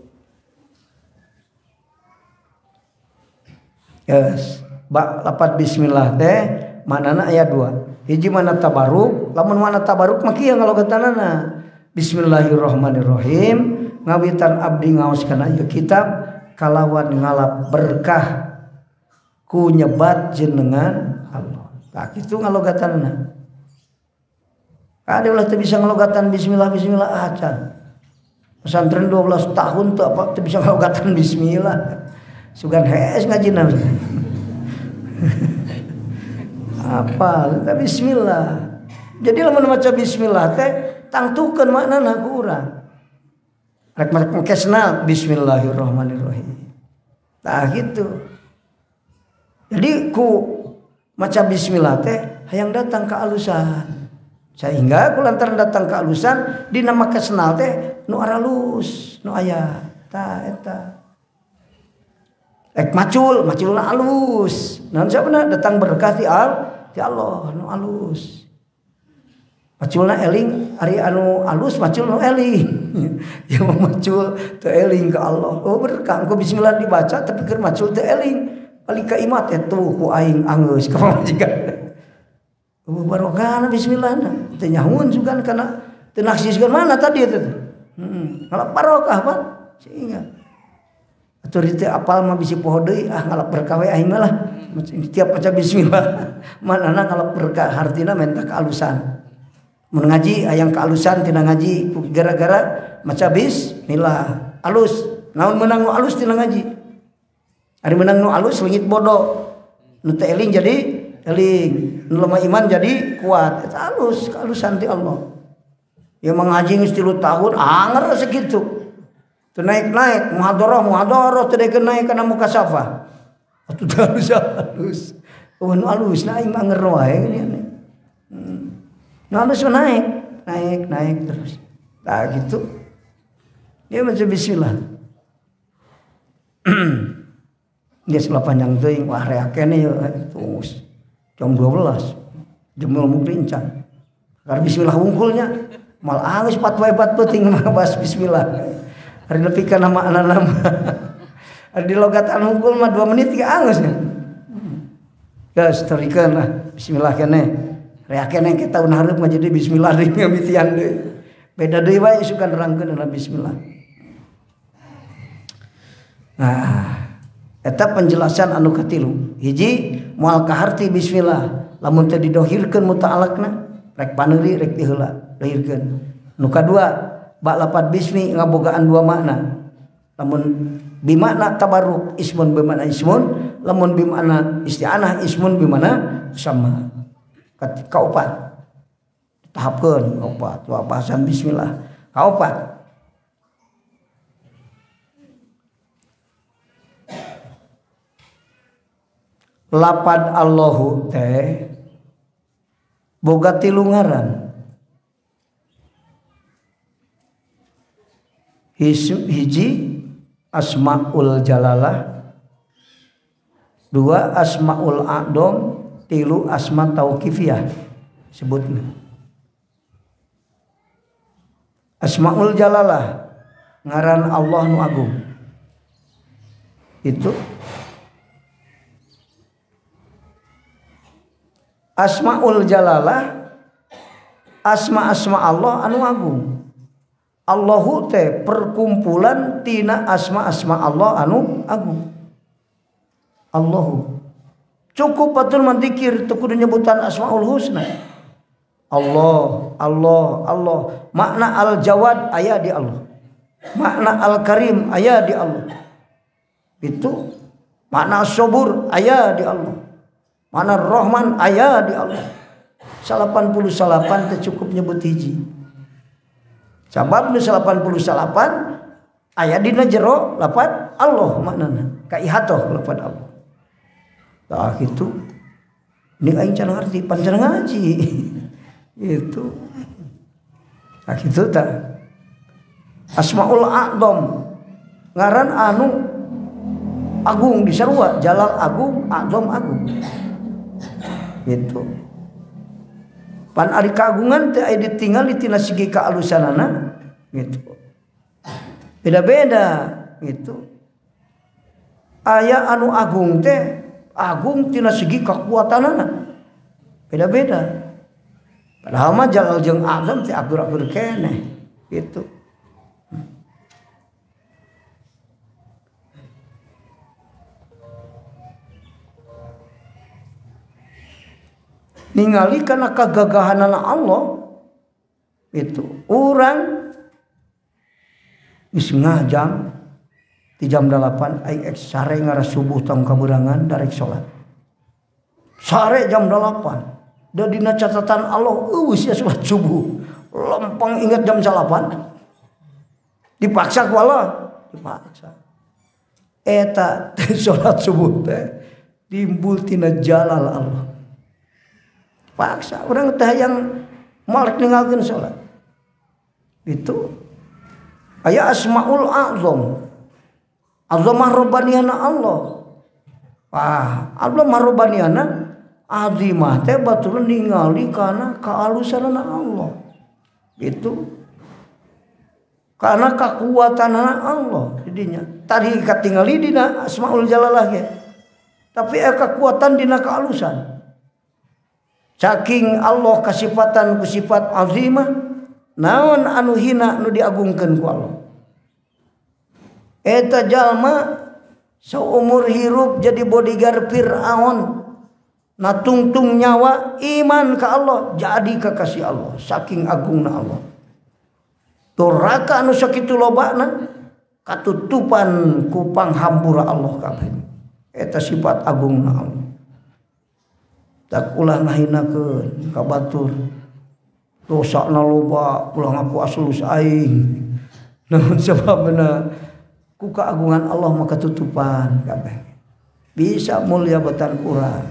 Yes, lapat bismillah teh manana aya 2. Hiji mana tabaruk, lamun mana tabaruk mah kieu ngalogatanana. Bismillahirrahmanirrahim. Ngawitan abdi ngaos kana ieu kitab kalawan ngalap berkah ku nyebat jenengan Allah. Tah kitu ngalogatanna. Ade ulah teu bisa ngalogatan bismillah acan. Pesantren 12 tahun tuh apa teu bisa ngalogatan bismillah. Sugan hees ngajina. Apa? Tapi bismillah. Jadi lamun maca bismillah teh tangtukeun maknana ku urang. Rek mengkesna bismillahirrahmanirrahim. Tah gitu. Jadi ku maca bismillah teh hayang datang ke alusan. Sehingga ku lantaran datang ke alusan dina makesna teh nu aralus, nu aya. Tah eta. Rek maculna alus. Naon sabana datang berkah ti Allah nu alus. Maculna eling ari anu alus macul nu eling. Ya macul teu eling ka Allah. Oh berkah engko bismillah dibaca tapi keur macul teu eling. Balik ka imah teh tuh ku aing anggeus ka pamajikan. Barokahna bismillahna. Teu nyahoun sugan kana teu naksiskeun mana tadi eta teh. Kalau barokah Pak sehingga Atuh teh apal mah bisi poho deui ngalap berkah we aing mah lah. Tiap maca bismillah. Manana ngalap berkah hartina menta kealusan. Mun ngaji hayang kealusan tina ngaji gara-gara maca bismillah. Alus. Naon meunang nu alus tina ngaji? Ari meunang nu alus leungit bodoh. Nu teu eling jadi eling. Nu lemah iman jadi kuat. Eta alus, kealusan ti Allah. Ya mengaji geus 3 tahun anger segitu. Teu naik-naik muhadharah teu deukeun naik kana mukasafah. Atuh halus. Oh nu alus na aing mah anger wae gini. Nu alus naik terus. Tah gitu. Dia baca bismillah. Dia sebelah panjang teuing wah reak keneh terus jam 12 jemul mungrincan. Karena bismillah wungkulnya mal geus 4 wae 4 peuting mah bahas bismillah. Hari lebih kan nama anak-anak di logatan hukum mah 2 menit 3 angus nya. Gas tarikeun lah bismillah keneh. Rea keneh kita tahun hareup mah jadi bismillah deui mimitian deui. Beda deui wae suka nerangkeun adalah bismillah. Nah, eta penjelasan anu katilu. Hiji moal kaharti bismillah lamun teu didohirkeun muta'alaqna rek paneuri rek diheula dohirkeun. Nu kadua bak lapat bismi ngabogaan 2 makna. Lamun bimakna tabarruk ismun bimakna ismun, lamun bimakna isti'anah ismun bimakna sama. Kaopat. Tahapkeun kaopat. Wa bahasan bismillah. Kaopat. Lapad Allahu teh boga 3 ngaran. Hiji asmaul jalalah, 2 asmaul a'dham, 3 asma tauqifiyah sebutna. Asmaul jalalah ngaran Allah nu agung. Itu asmaul jalalah asma-asma Allah anu agung. Allahu teh perkumpulan tina asma-asma Allah anu agung. Allahu cukup batur madzikir teu kudu nyebutan asmaul husna. Allah. Makna al-jawad aya di Allah. Makna al-karim aya di Allah. Itu makna as-sabur aya di Allah. Makna rahman aya di Allah. 88 teh cukup nyebut hiji. Sabab nu 88 aya dina jero lafaz Allah maknana ka ihatoh lafaz Allah. Tah kitu ini aing can ngarti panjang ngaji. Itu. Tah kitu tah. Asmaul a'dham ngaran anu agung disarua, jalal agung, a'dham agung. Itu. Pan ari kagungan teh aya ditinggal tina segi kaalusanana gitu. Beda-beda gitu. Aya anu agung teh agung tina segi kakuatanana. Beda-beda. Padahal mah jalal jeung azam teh agur-agur keneh gitu. Ningali kana kagagahanana Allah itu urang geus ngajam di jam 8 aing sare ngara subuh tong kaburangan darek salat sare jam 8 da dina catatan Allah geus ya salat subuh lempeng inget jam 8 dipaksa ku Allah dipaksa eta salat subuh teh timbul tina jalal Allah. Paksa orang teh yang malek ninggalkeun salat. Itu aya asmaul a'zam. Azamah robbaniyana Allah. Azamah robbaniyana azimah teh batur ningali kana kaalusanana Allah. Itu karena kekuatanana Allah didinya. Tadi katingali dina asmaul jalalah ge. Tapi kekuatan dina kaalusan. Saking Allah kasifatan ku sifat azimah naon anu hina nu diagungkeun ku Allah. Eta jalma seumur hirup jadi bodyguard Fir'aun, natungtung nyawa iman ke Allah jadi kekasih Allah, saking agungna Allah. Doraka anu sakitu lobana katutupan ku panghampura Allah kabeh. Eta sifat agungna Allah. Tak ulah ngahinakeun ka batur. Dosana loba ulah ngaku aslus aing. Namun sababna ku keagungan Allah maka tutupan kabeh. Bisa mulia batan urang.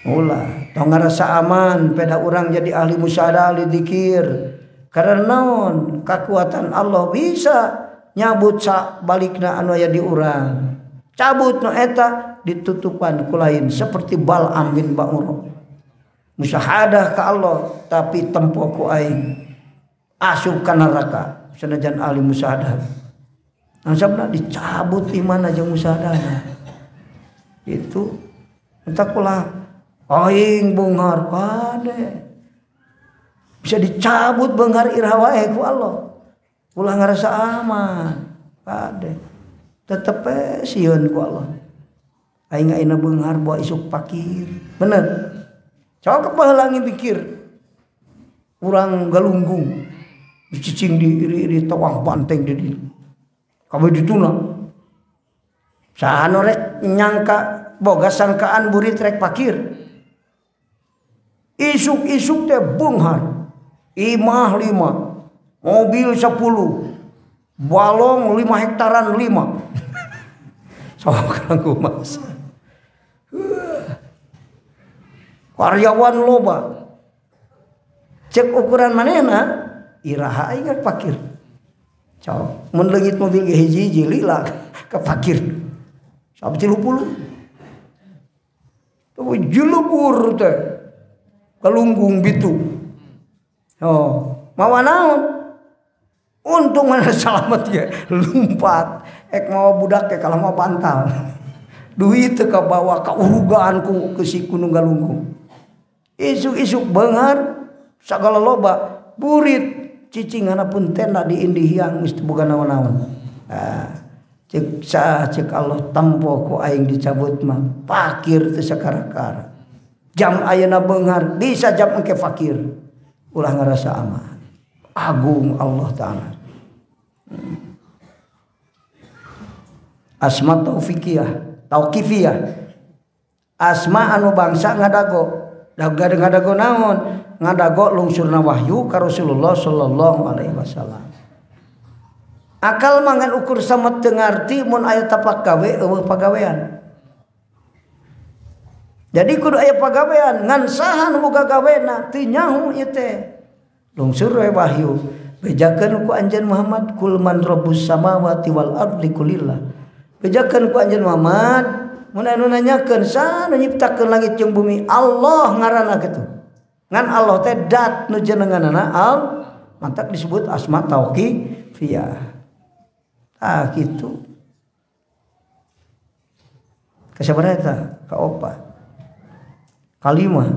Ulah tong ngarasa aman peda urang jadi ahli musyahadah ahli dzikir. Karena naon kekuatan Allah bisa nyabut balikna anu aya di urang. Cabut nu eta ditutupan ku lain seperti Bal'am bin Ba'ur. Musyahadah ka Allah tapi tempo ku aing asup ka neraka sanajan ahli musyahadah. Ansabna dicabut iman aja musyahadahna. Itu entak pula aing beunghar kade. Bisa dicabut beunghar iraha wae ku Allah. Ulah ngarasa aman. Kade. Tetep sieun ku Allah. Aing ayeuna beunghar bawa isuk pakir. Bener. Coba kepaheula pikir. Urang galunggung. Cicing di iri-iri tawang banteng di dieu. Kabeh dituna. Saha rek nyangka boga sangkaan burit rek pakir. Isuk-isuk teh beunghar. Imah 5, mobil 10, balong 5 hektaran 5. Sok kanggo mas. Karyawan loba. Cek ukuran manehna iraha aing rek pakir. Cok, mun leungit mobil ge hiji-hiji lila ka pakir. Sabe 30. Tuh julubur teh. Kalunggung bitu. Oh, mawa naon? Untung mana selamat ya, lumpat. Ek mawa budak ke kalau mau bantal. Duit teu kabawa ka urugaan ku si Gunung Galunggung. Isuk-isuk beunghar sagala loba, burit cicingana pun tenda di indihiang geus teu boga naon-naon. Cek Allah tampo ku aing dicabut mah fakir teu sakara-kara. Jam ayeuna beunghar bisa jam engke fakir. Ulah ngerasa aman. Agung Allah Ta'ala. Asma tauqifiyah. Asma anu bangsa ngadago. Ngadago naon? Ngadago lungsurna wahyu ka Rasulullah sallallahu alaihi wasallam. Akal mangan ukur samet teu ngarti mun aya tapak gawe eueuh pagawean. Jadi kudu aya pagawean ngan saha nu boga gawena teu nyaho ieu teh. Lungsur we wahyu. Bejakeun ku anjeun Muhammad kul man rabbus samawati wal ardi kulillah. Bejakeun ku anjeun Muhammad mun anu nanyakeun saha nu nyiptakeun langit jeung bumi Allah ngaranna kitu. Ngan Allah teh dat nu jenenganna al mantap disebut asma tauqifiyah. Kitu. Kasabaraha eta? Kaopat. Kalimah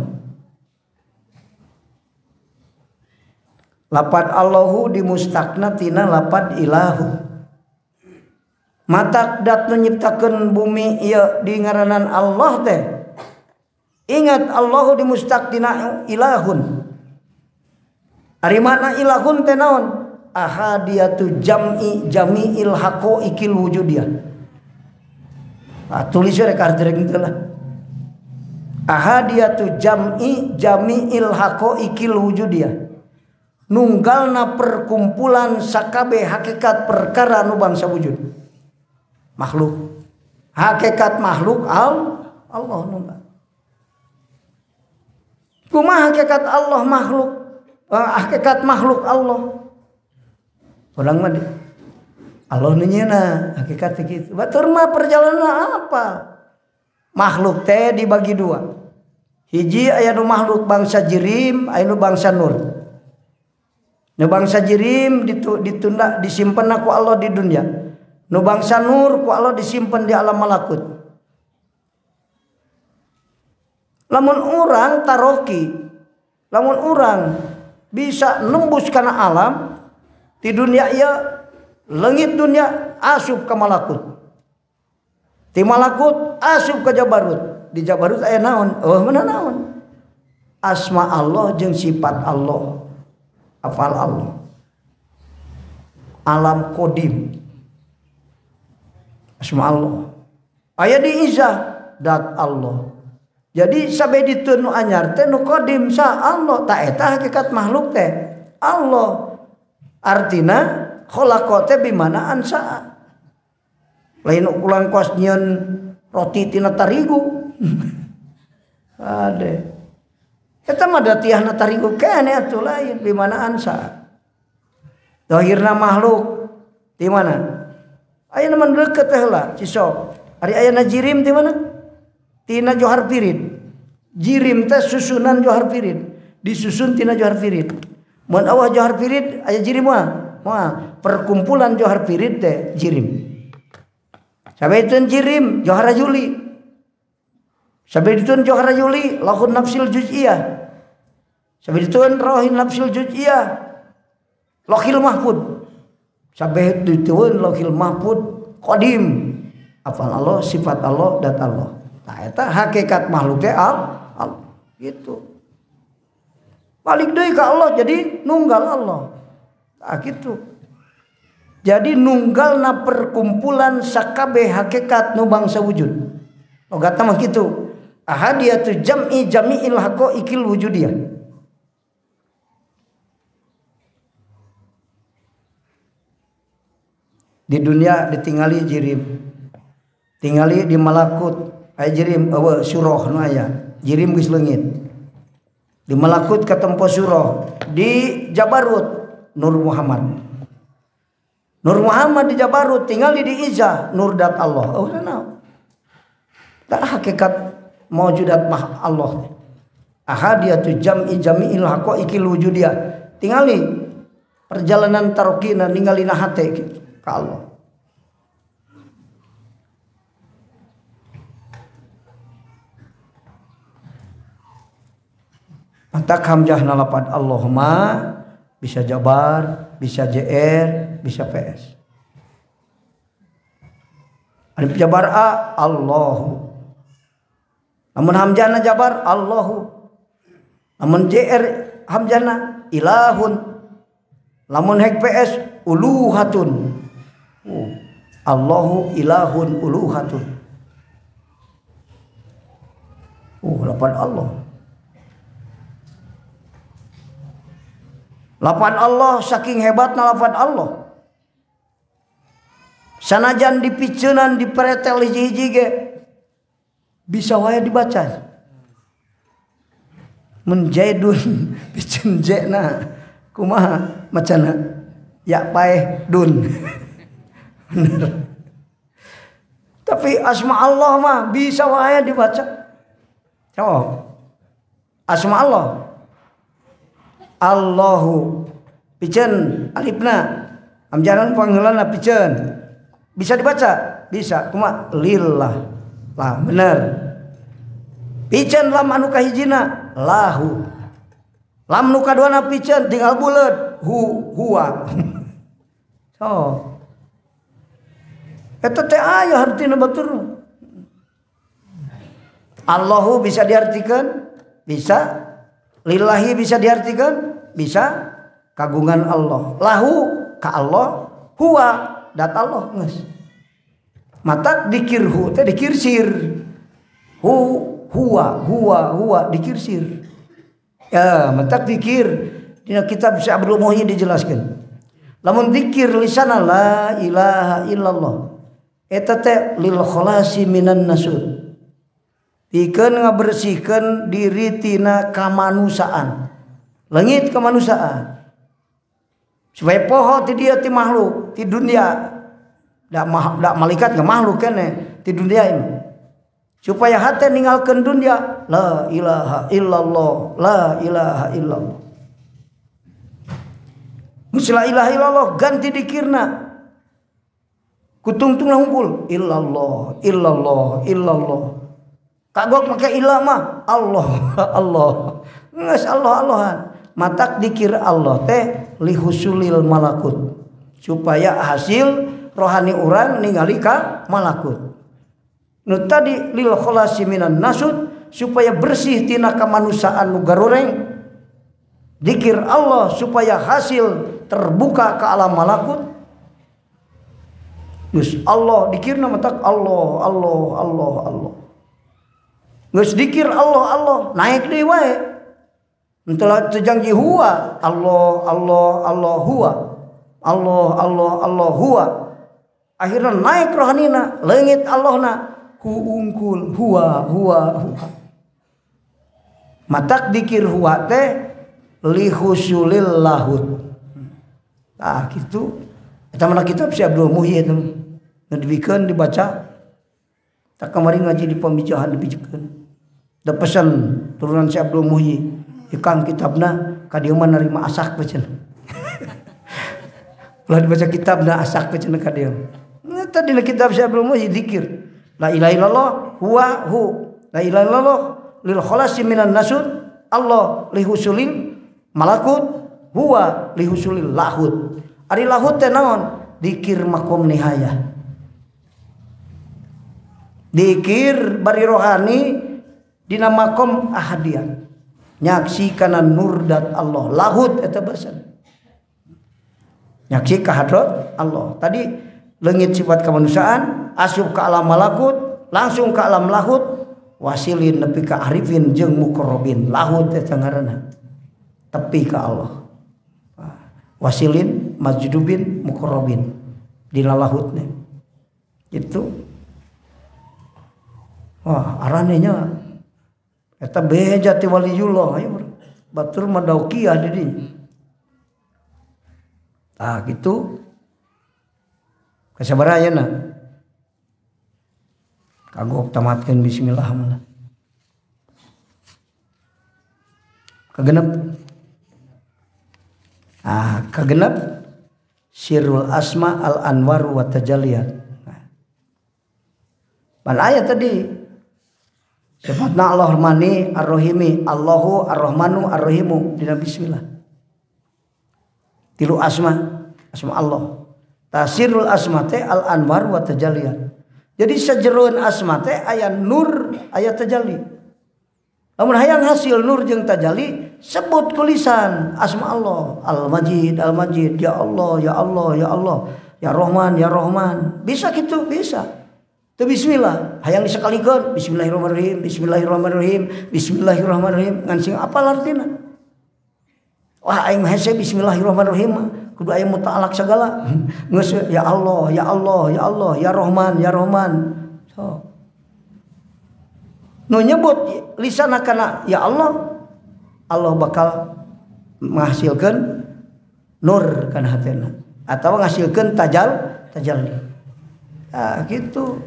lapad Allahu dimustakna tina lapad ilahu. Matak dat nu nyiptakeun bumi ieu di ngaranan Allah teh. Ingat Allahu dimustak tina ilahun. Ari makna ilahun teh naon? Ahadiyatu jami'il haqaiqil wujudiyah. Tulis rek arti kitu lah. Ahadiyatu jami'il haqaiqil wujudiyah. Nunggalna perkumpulan sakabeh hakikat perkara nu bangsa wujud. Makhluk. Hakikat makhluk Allah nunggal. Kumaha hakikat Allah makhluk? Hakikat makhluk Allah. Urang mah Allah nu nyeuna hakikat kitu. Batur mah perjalanan apa? Makhluk teh dibagi dua. Hiji aya nu makhluk bangsa jirim, aya nu bangsa nur. Nu bangsa jirim ditunda disimpen ku Allah di dunia. Nu bangsa nur ku Allah disimpen di alam malakut. Lamun urang taroki, lamun urang bisa nembus kana alam di dunia ieu leungit dunia asup ka malakut. Ti malakut asup ka Jabarut. Di Jabarut aya naon? Oh mana naon? Asma Allah jeung sifat Allah. Afal Allah. Alam qadim. Asma Allah. Aya di Izzah dat Allah. Jadi sabe diteun nu anyar teh nu qadim sa Allah, ta eta hakikat makhluk teh Allah. Artina khalaqa teh bimana ansa. Lain ulang kuas nyieun roti tina tarigu. Ade. Eta mah da tiahna tarigu keneh atuh lain bimana ansa. Zahirna makhluk di mana? Aya nu deukeut teh heula cisok. Ari aya jirim di mana? Tina johar pirit. Jirim teh susunan johar pirit. Disusun tina johar pirit. Mun awah johar pirit aya jirim mah. Perkumpulan johar pirit teh jirim. Sabeutun jirim johar rajuli. Sabeutun johar rajuli lahun nafsil juz'iyah. Sabeutun rohin nafsil juz'iyah. Lauhil mahfud. Sabeutun lauhil mahfud qadim. Afal Allah, sifat Allah, dat Allah. Nah eta hakikat makhluk teh Allah gitu. Balik deui ka Allah jadi nunggal Allah. Nah gitu. Jadi nunggalna perkumpulan sakabeh hakikat nu bangsa wujud. Logatna mah kitu. Ahadiyatu jami'il haqaiqil wujudiyah. Di dunia ditingali jirim. Tingali di malakut aya jirim eueuh surah nu aya. Jirim geus leungit. Di malakut katempo surah. Di Jabarut Nur Muhammad. Nur Muhammad di Jabarut tinggali di Izzah nur dat Allah. Oh naon? Tak hakikat maujudat mah Allah. Ahadiyatu jami'il haqaiqil wujudiyah. Tingali perjalanan tarokina ningalina hate gitu ka Allah. Mantak hamzahna lapad Allahumma bisa Jabar, bisa JR, bisa PS. Alif Jabar A Allahu. Namun hamzahna Jabar Allahu. Namun JR hamzahna ilahun. Namun hek PS uluhatun. Allahu ilahun uluhatun. Lapan Allah. Lapan Allah saking hebatna lapan Allah. Sanajan dipiceunan diperetel hiji-hiji ge bisa wae dibaca. Menjaidun piceun jena kumaha macana ya paeh dun. Bener. Tapi asma Allah mah bisa wae dibaca. Coba. Asma Allah. Allahu piceun alifna hamzahna pangheulana piceun bisa dibaca bisa kumaha lillah lah bener piceun lam anu kahijina lahu lam nu kaduana piceun tinggal buleut huwa so eta teh aya hartina batur Allahu bisa diartikeun bisa lillahi bisa diartikan bisa kagungan Allah lahu ka Allah huwa dat Allah geus matak dikirhu teh dikirsir huwa dikirsir ya matak dikir dina kitab Syekh Abdul Muhyi dijelaskeun lamun dikir lisana la ilaha illallah eta teh lil khalasi minan nasud pikeun ngabersihkeun diri tina kamanusaan. Leungit kamanusaan. Supaya poho ti dieu ti makhluk, ti dunia. Da malaikat ge makhluk keneh ti dunia ini. Supaya hate ninggalkeun dunia, la ilaha illallah, la ilaha illallah. Mus la ilaha illallah ganti dikirna. Kutungtungna hungkul illallah, illallah, illallah. Kagok make ilah mah Allah Allah geus Allah Allahan matak dikir Allah teh li husulil malakut supaya hasil rohani urang ningali ka malakut Nu tadi lil khalasi minan nasud supaya bersih tina kamanusiaan nu garoreng. Zikir Allah supaya hasil terbuka ke alam malakut. Geus Allah dikirna matak Allah Allah Allah Allah. Geus dikir Allah Allah naik deui wae. Entah tejangji huwa Allah Allah Allah huwa Allah Allah Allah huwa. Akhirnya naik rohanina leungit Allahna ku ungkul huwa huwa huwa. Matak dikir huwa teh li husulil lahut. Ah kitu eta mana kitab si Abdul Muhyi eta ngadibikeun dibaca. Tak kamari ngaji di pembicaraan dibikeun. Da pesan turunan si Abdul Muhyi ikang kitabna ka dieu mah narima asak baceun. Ulah dibaca kitabna asak baceun ka dieu. Eta dina kitab si Abdul Muhyi zikir. La ilaha illallah huwa hu. La ilaha illallah lil khalasi minan nasud. Allah li husulil malakut huwa li husulil lahut. Ari lahut teh naon? Dikir makom nihayah. Dikir bari rohani dina makom ahadian. Nyaksikeun nur dat Allah. Lahut eta basan. Nyaksi ka hadrat Allah. Tadi leungit sifat kemanusiaan, asup ke alam malakut, langsung ke alam lahut, wasilin nepi ka arifin jeung muqarrabin. Lahut eta ngaranna. Tepi ke Allah. Wasilin majdubin muqarrabin dina lahutna. Itu. Wah, aranenya eta beja ti waliullah aya batur madauqiyah di dinya. Tah kitu. Kasabaraha ayeuna? Kagok tamatkeun bismillah mah. Kagenep. Kagenep sirrul asma al anwar wa tajalliyat. Pan ayat tadi sifatna Allah Rahmani Ar-Rahimi, Allahu Ar-Rahmanu Ar-Rahimu dina bismillah. Tilu asma Allah. Tasirul asma teh al anwar wa tajalliyat. Jadi sajeroeun asma teh aya nur, aya tajalli. Lamun hayang hasil nur jeung tajalli, sebut tulisan asma Allah, Al-Majid, Al-Majid, ya Allah, ya Allah, ya Allah, ya Rahman, ya Rahman. Bisa kitu, bisa. Teu bismillah, hayang disakalikeun bismillahirrahmanirrahim, bismillahirrahmanirrahim, bismillahirrahmanirrahim ngan sing apal artina. Wah aing hese bismillahirrahmanirrahim kudu aya muta'alaq sagala. Geus ya Allah, ya Allah, ya Allah, ya Rahman, ya Rahman. So. Nu nyebut lisanna kana ya Allah, Allah bakal menghasilkeun nur kana hatena atawa ngahasilkeun tajalli. Nah, gitu.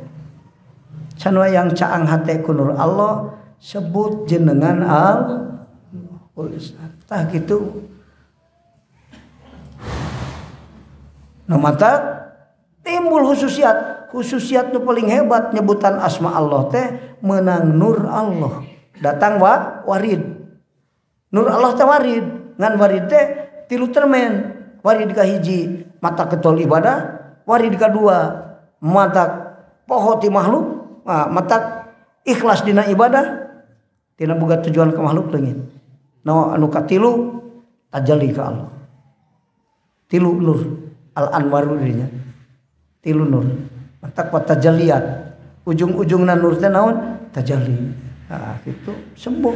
Can wayang caang hate ku nur Allah sebut jenengan al-lisan. Tah gitu. Nah mata timbul khususiat nu paling hebat nyebutan asma Allah teh menang nur Allah datang warid. Nur Allah teh warid ngan warid teh tilu termen. Warid ka hiji mata ketol ibadah, warid kadua mata poho ti makhluk, mata ikhlas dina ibadah tina boga tujuan ka makhluk leungit. Nah anu katilu tajalli ka Allah. Tilu nur al-anwaru dirinya. Tilu nur. Matak wa tajalliyat. Ujung-ujungna nur teh naon? Tajalli. Nah, itu sembuh.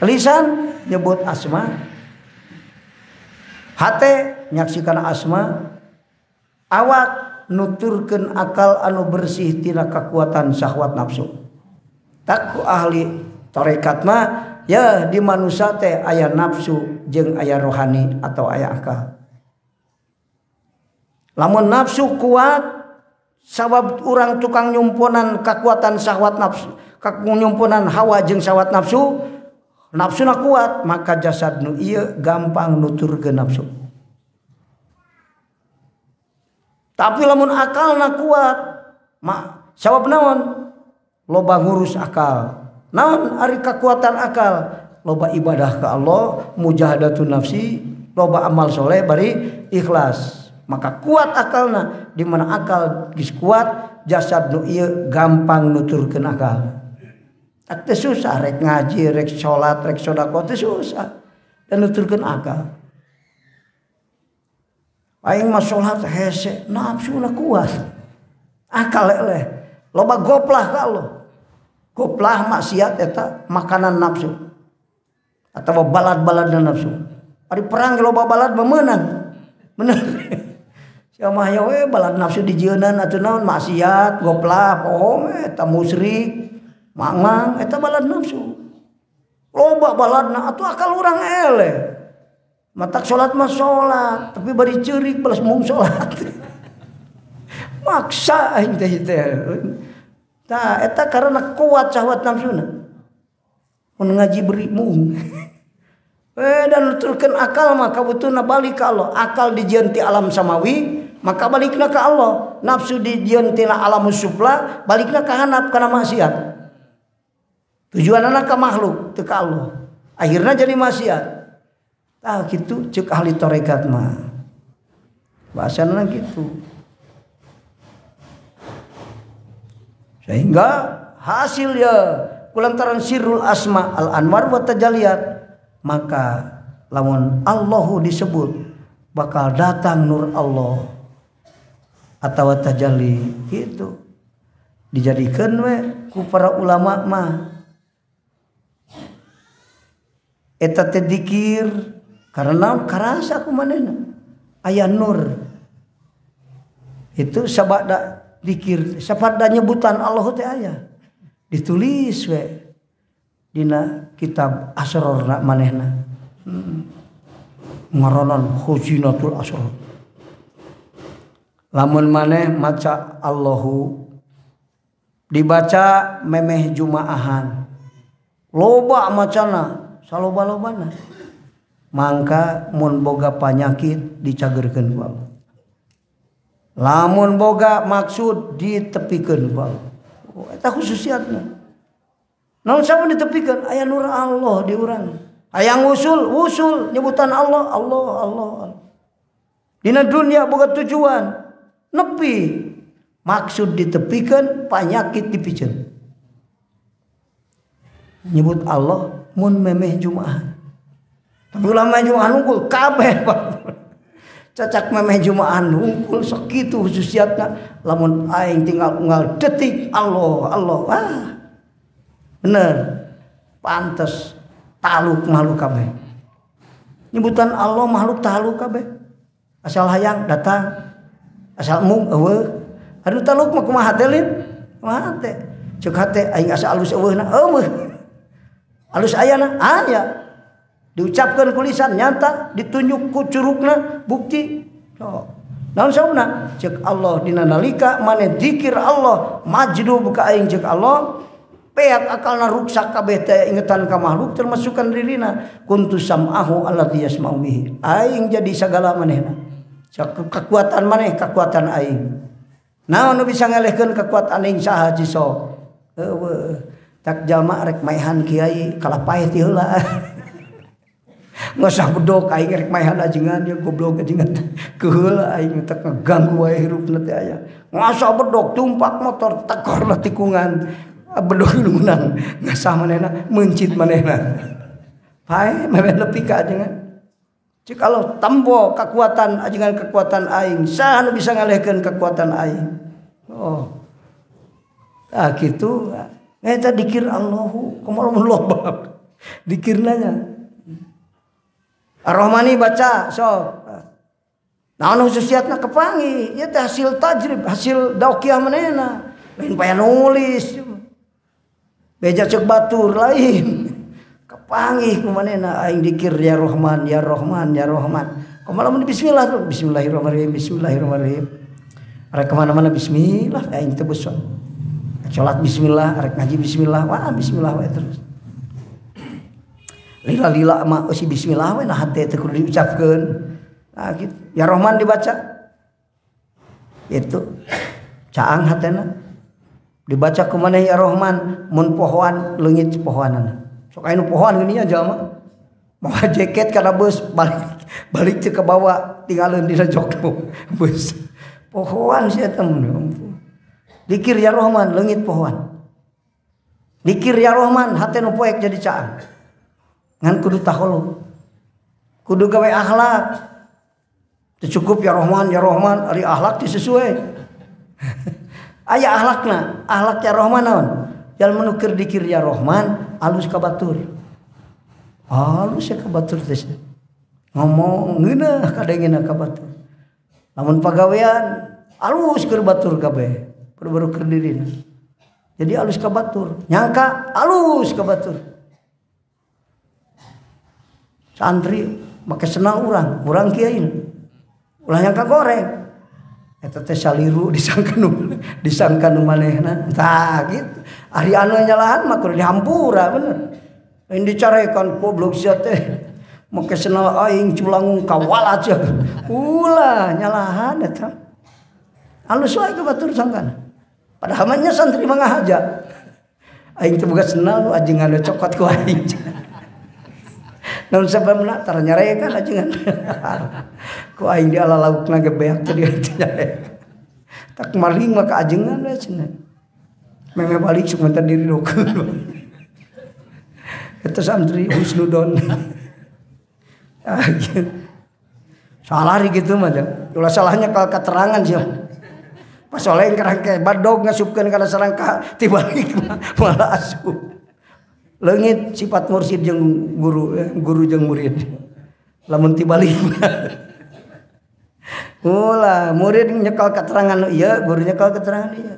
Lisan nyebut asma. Hate nyaksikan asma. Awak nuturkeun akal anu bersih tina kakuatan syahwat nafsu. Tak ku ahli tarekat mah ya di manusia teh aya nafsu jeung aya rohani atau aya akal. Lamun nafsu kuat sabab urang tukang nyumponan kekuatan syahwat nafsu, nyumponan hawa jeung syahwat nafsu, nafsuna kuat maka jasad nu ieu gampang nuturkeun nafsu. Tapi lamun akalna kuat, sabab naon? Loba ngurus akal. Naon ari kekuatan akal? Loba ibadah ke Allah, mujahadatun nafsi, loba amal soleh bari ikhlas. maka kuat akalna. Di mana akal geus kuat, jasad nu ieu gampang nuturkeun akal. Tak teu susah rek ngaji, rek salat, rek sedekah teu susah. Dan nuturkeun akal. Aing mah salat hese, nafsuna kuat. Akal eleh. Loba goplah ka Allah. Goplah maksiat eta makanan nafsu. Atawa balad-baladna nafsu. Ari perang loba balad meunang. Bener. Sia mah ya we balad nafsu dijieunnan atuh naon maksiat, goplah, poho eta musyrik. Mang eta balad nafsu. Loba baladna atuh akal urang eleh. Matak salat mah salat, tapi bari ceurik balas mung salat. Maksa aing teh tah eta karena kuat syahwat nafsuna. Mun ngaji beri mung. Dan nuturkeun akal mah kabutuna balik ka Allah. Akal dijieun ti alam samawi, maka balikna ka Allah. Nafsu dijieun tina alam sufla, balikna ka hanap kana maksiat. Tujuanna ka makhluk teu ka Allah. Akhirna jadi maksiat. Ah gitu cek ahli tarekat mah. Bahasana gitu. Sehingga hasilnya kulantaran sirrul asma al anwar wa tajaliyat, maka lamun Allahu disebut bakal datang nur Allah atau tajalli gitu. Dijadikan we ku para ulama mah eta teh dzikir karena karasa ku manehna aya nur. Itu sabada dzikir, sabada nyebutan Allah teh aya. Ditulis we dina kitab asrarna manehna. Ngaranan khuzinatul asrar. Lamun maneh maca Allahu dibaca memeh jumaahan. Loba macana, saloba-lobana. Mangka mun boga panyakit dicagerkeun ku Allah. Lamun boga maksud ditepikeun ku Allah. Oh, eta khususiatna. Namun samun ditepikeun aya nur Allah di urang. Aya usul nyebutan Allah, Allah, Allah. Dina dunia boga tujuan nepi. Maksud ditepikeun, panyakit dipikeun. Nyebut Allah mun memeh Jumaah. Tapi ulama Jumaah nungkul kabeh cacak memeh Jumaah nungkul sakitu khususiatna. Lamun aing tinggal detik Allah, Allah. Bener. Pantes taluk makhluk kabeh. Nyebutan Allah makhluk taluk kabeh. Asal hayang datang, asal mung eueuh. Anu taluk mah kumaha teh lin? Kumaha teh? Ceuk hate aing asa alus eueuhna, eueuh. Alus ayana aya. Diucapkan ku lisan nyata, ditunjuk ku curugna bukti. Naon sauna? Ceuk Allah dina nalika maneh zikir Allah, majdub ka aing ceuk Allah. Peak akalna ruksak kabeh teh ingetan ka makhluk termasukkan dirina. Kuntu sam'ahu allati yasma'u bihi. Aing jadi sagala manehna. Kekuatan maneh kekuatan aing. Naon nu bisa ngalehkeun kekuatan aing saha jiso? Eueuh. Tak jalma rek maehan kiai kalapaeh ti heula. Ngosah bedog aing rek maehan ajengan ya goblok ajengan. Keheula aing teu ngaganggu wae hirupna teh aya. Ngosah bedog tumpak motor tekorna tikungan. Bedog nu menang ngasah manehna mencit manehna. Pae meureun nepi ka ajengan. Cik kalau tambo kekuatan ajengan kekuatan aing, saha nu bisa ngalehkeun kekuatan aing. Oh. Ah kitu. Eta dikir Allahu, kumaha loba. Dikirna nya. Ar-Rahmani baca sok. Naon khususiatna kepangi, ieu teh hasil tajrib, hasil dauqiyah manehna. Lain paya nulis. Beja ceuk batur lain. Kepangi ku manehna aing dikir ya Rahman, ya Rahman, ya Rahman. Kumaha mun bismillah, bismillahirrahmanirrahim, bismillahirrahmanirrahim. Arek ka mana-mana bismillah aing teu beson. Salat bismillah, arek ngaji bismillah, wah bismillah wae terus. Lila mah si bismillah we nah hate teh kudu diucapkeun. Nah gitu. Ya Rahman dibaca. Itu caang hatena. Dibaca ku maneh ya Rahman mun pohoan leungit pohoanana. Sok aya nu pohoan geuning nya jalma. Moal jaket kana beus balik Balik ke bawah tinggalin di jogno. Bus. Pohoan sia temen. Dikir ya Rahman leungit pohoan. Dikir ya Rahman hate nu poek jadi caang. Ngan kudu tahulu. Kudu gawe akhlak. Teu cukup ya Rahman ari akhlak teu sesuai. Aya akhlakna, akhlak ya Rahman naon? Jalma nu keur dikir ya Rahman alus ka batur. Alus ka batur teh. Ngomong ngeunah kadengina ka batur. Lamun pagawean alus keur batur kabeh. Baru keur dirina. Jadi alus ka batur, nyangka alus ka batur. Santri make senang urang kiai. Ulah nyangka goreng. Eta teh saliru disangka nu manehna. Tah gitu. Ari anu nyalahan mah kudu dihampura bener. Lain dicarekan goblok sia teh. Make senang aing culangung kawal aja. Ulah nyalahan eta. Alus wae ka batur sangkan. Padahal mah santri mah ngahaja. Aing teu boga senal nu ajengan cokot ku aing. Namun sebabna tar nyarekan ajengan. Ku aing di ala laukna ge beak teh dia nyarekan. Tak maling mah ka ajengan we cenah. Meme balik sebentar diri rokeun. Eta santri husnudon. Salah gitu mah. Ulah salahnya kalau keterangan sih. Pas oleh kerangke badog ngasupkeun kana sarangka tibalik malah asup. Leungit sifat mursyid jeung guru jeung murid. Lamun tibalik. Ulah murid nyekal keterangan ieu, guru nyekal keterangan ieu.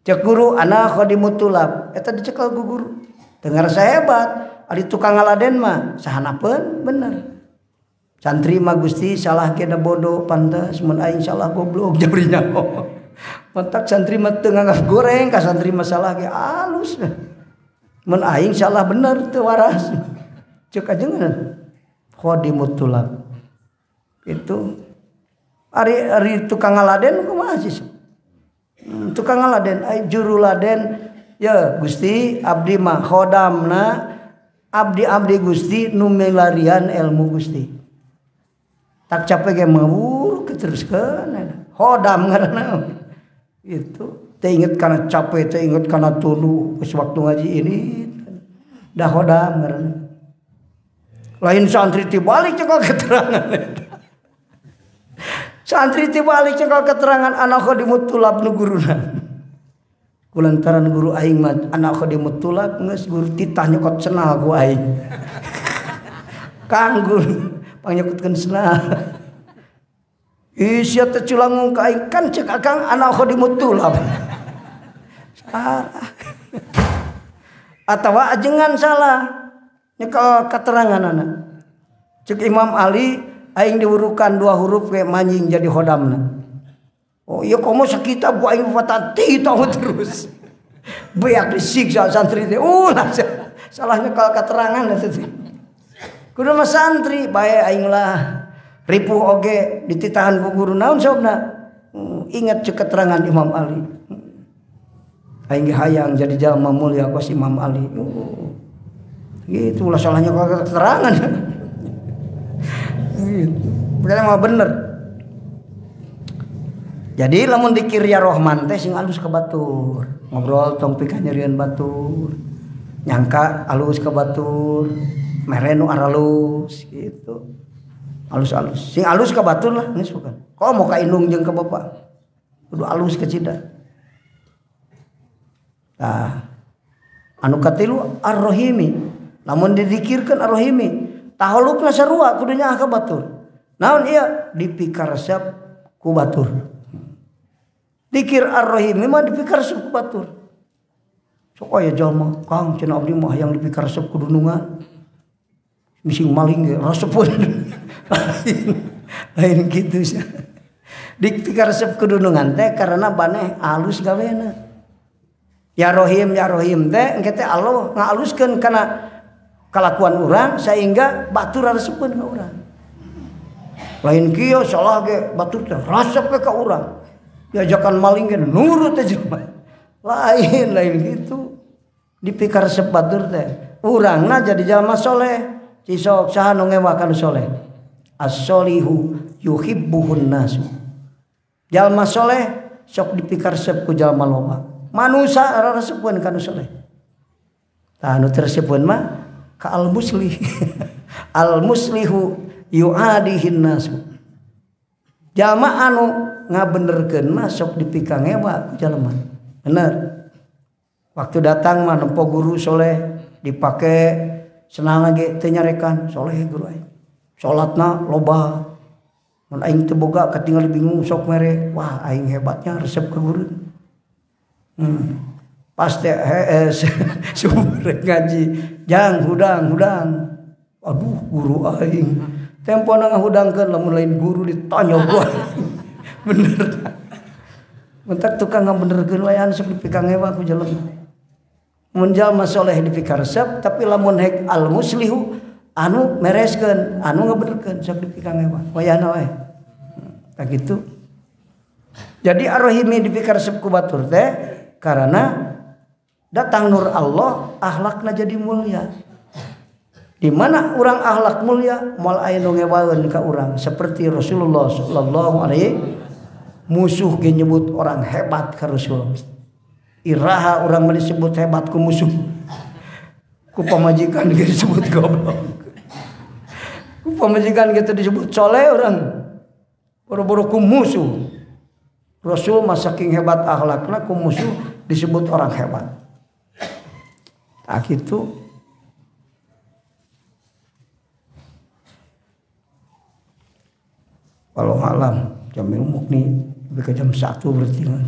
Cek guru ana khadimut tulab, eta dicekal ku guru. Teu ngarasa hebat, ari tukang ngaladen mah sahanapeun bener. Santri mah Gusti salah kena bodoh pantes mun aing salah goblok jabrinya. Mantak santri mah teu nganggap goreng ka santri masalah ge alus. Mun aing salah bener teu waras. Ceuk ajengan khadimut tulab. Itu ari tukang ngaladen kumaha sih? Tukang ngaladen ai juru laden ya Gusti abdi mah khodamna abdi Gusti nu melarian ilmu Gusti. Tak capek ge mawur keteruskeun khodam ngaranna. Itu teu inget kana capek teu inget kana tulu geus waktu ngaji ini dah khodam ngaranna. Lain santri tibalik cekel keterangan. Santri tibalik cekel keterangan anak khadimut tulab nu guruna. Kulantaran guru aing mah anak khadimut tulab geus guru titah nyokot senal ku aing. Kang guru panyokotkeun senal. Isia teh culangung ka aing kan cek akang anak khadimut tulab. Salah. Atawa ajengan salah. Nyekel keteranganana. Cek Imam Ali aing diurukan 2 huruf kayak manjing jadi khodamna. Oh iya komo sakita bu aing fatati tahu terus. Beak disiksa santri teh. Ulah salahnya kalau keterangan teh. Kudu mah santri bae aing lah ripuh oge dititahan ku guru naon sabna. Ingat cek keterangan Imam Ali. Aing hayang jadi jalma mulia kos Imam Ali. Gitu ulah salahnya kalau keterangan. Berarti mah bener. Jadi lamun dikir ya Rahman teh sing alus ke batur. Ngobrol tong pika nyerieun batur. Nyangka alus ke batur. Mere nu aralus gitu. Alus-alus. Sing alus ke batur lah geus bukan. Kok mau ka indung jeung ke bapak. Kudu alus ke cida. Nah, anu katilu ar-rahimi. Lamun didikirkeun ar-rahimi, tahalukna sarua kudu nyaah ka batur. Naon ieu? Dipikaresep ku batur. Dikir ar-rahimi mah dipikaresep ku batur. Sok aya jalma, Kang cenah abdi mah hayang dipikaresep ku dunungan. Bising maling ge resepun. Lain kitu sia. Dipikaresep ku dunungan teh karena baneh alus gawena. Ya Rohim teh engke teh Allah ngaluskeun kana kalakuan urang sehingga batur resepkeun ka urang. Lain kieu salah ge batur teh resep ka urang. Diajakan maling ge nurut aja. Lain gitu. Dipikaresep batur teh urangna jadi jalma soleh. Cisok saha nu ngewa kana soleh. as-solihu yuhibbuhun nasu. Jalma soleh sok dipikaresep ku jalma loba. Manusa resepkeun kana soleh. Tah anu tersebut mah ka al-muslih. Al-muslihu yu'adihin nasu. Jalma anu ngabenerkeun mah sok dipikang hewa ku jalma. Bener. Waktu datang mah nempo guru soleh dipake senang lagi teu nyarekan soleh guru aing. Salatna loba. Mun aing teu boga katingal bingung sok mere. Wah aing hebatnya resep ke guru. Pas teh sumber ngaji jang hudang. Aduh guru aing. Tempona ngahudangkeun lamun lain guru ditanya gua. Bener. Mentak tukang ngabenerkeun wayan sok dipikang hewa ku jelema. Mun jalma soleh dipikaresep tapi lamun hek al muslihu anu mereskeun, anu ngabenerkeun sok dipikang hewa. Wayana we. Tah kitu. Jadi ar-rahimi dipikaresep ku batur teh karena datang nur Allah, akhlakna jadi mulia. Di mana orang akhlak mulia, moal aya nu ngewaeun ka urang seperti Rasulullah sallallahu alaihi musuh ge nyebut orang hebat ka Rasul. Iraha orang disebut hebat ku musuh. Ku pamajikan ge disebut goblok. Ku pamajikan gitu disebut soleh orang. Boro-boro ku musuh. Rasul mah saking hebat akhlakna ku musuh disebut orang hebat. Tak gitu. Walau malam jam ilmu nih lebih ke jam 1 berarti kan.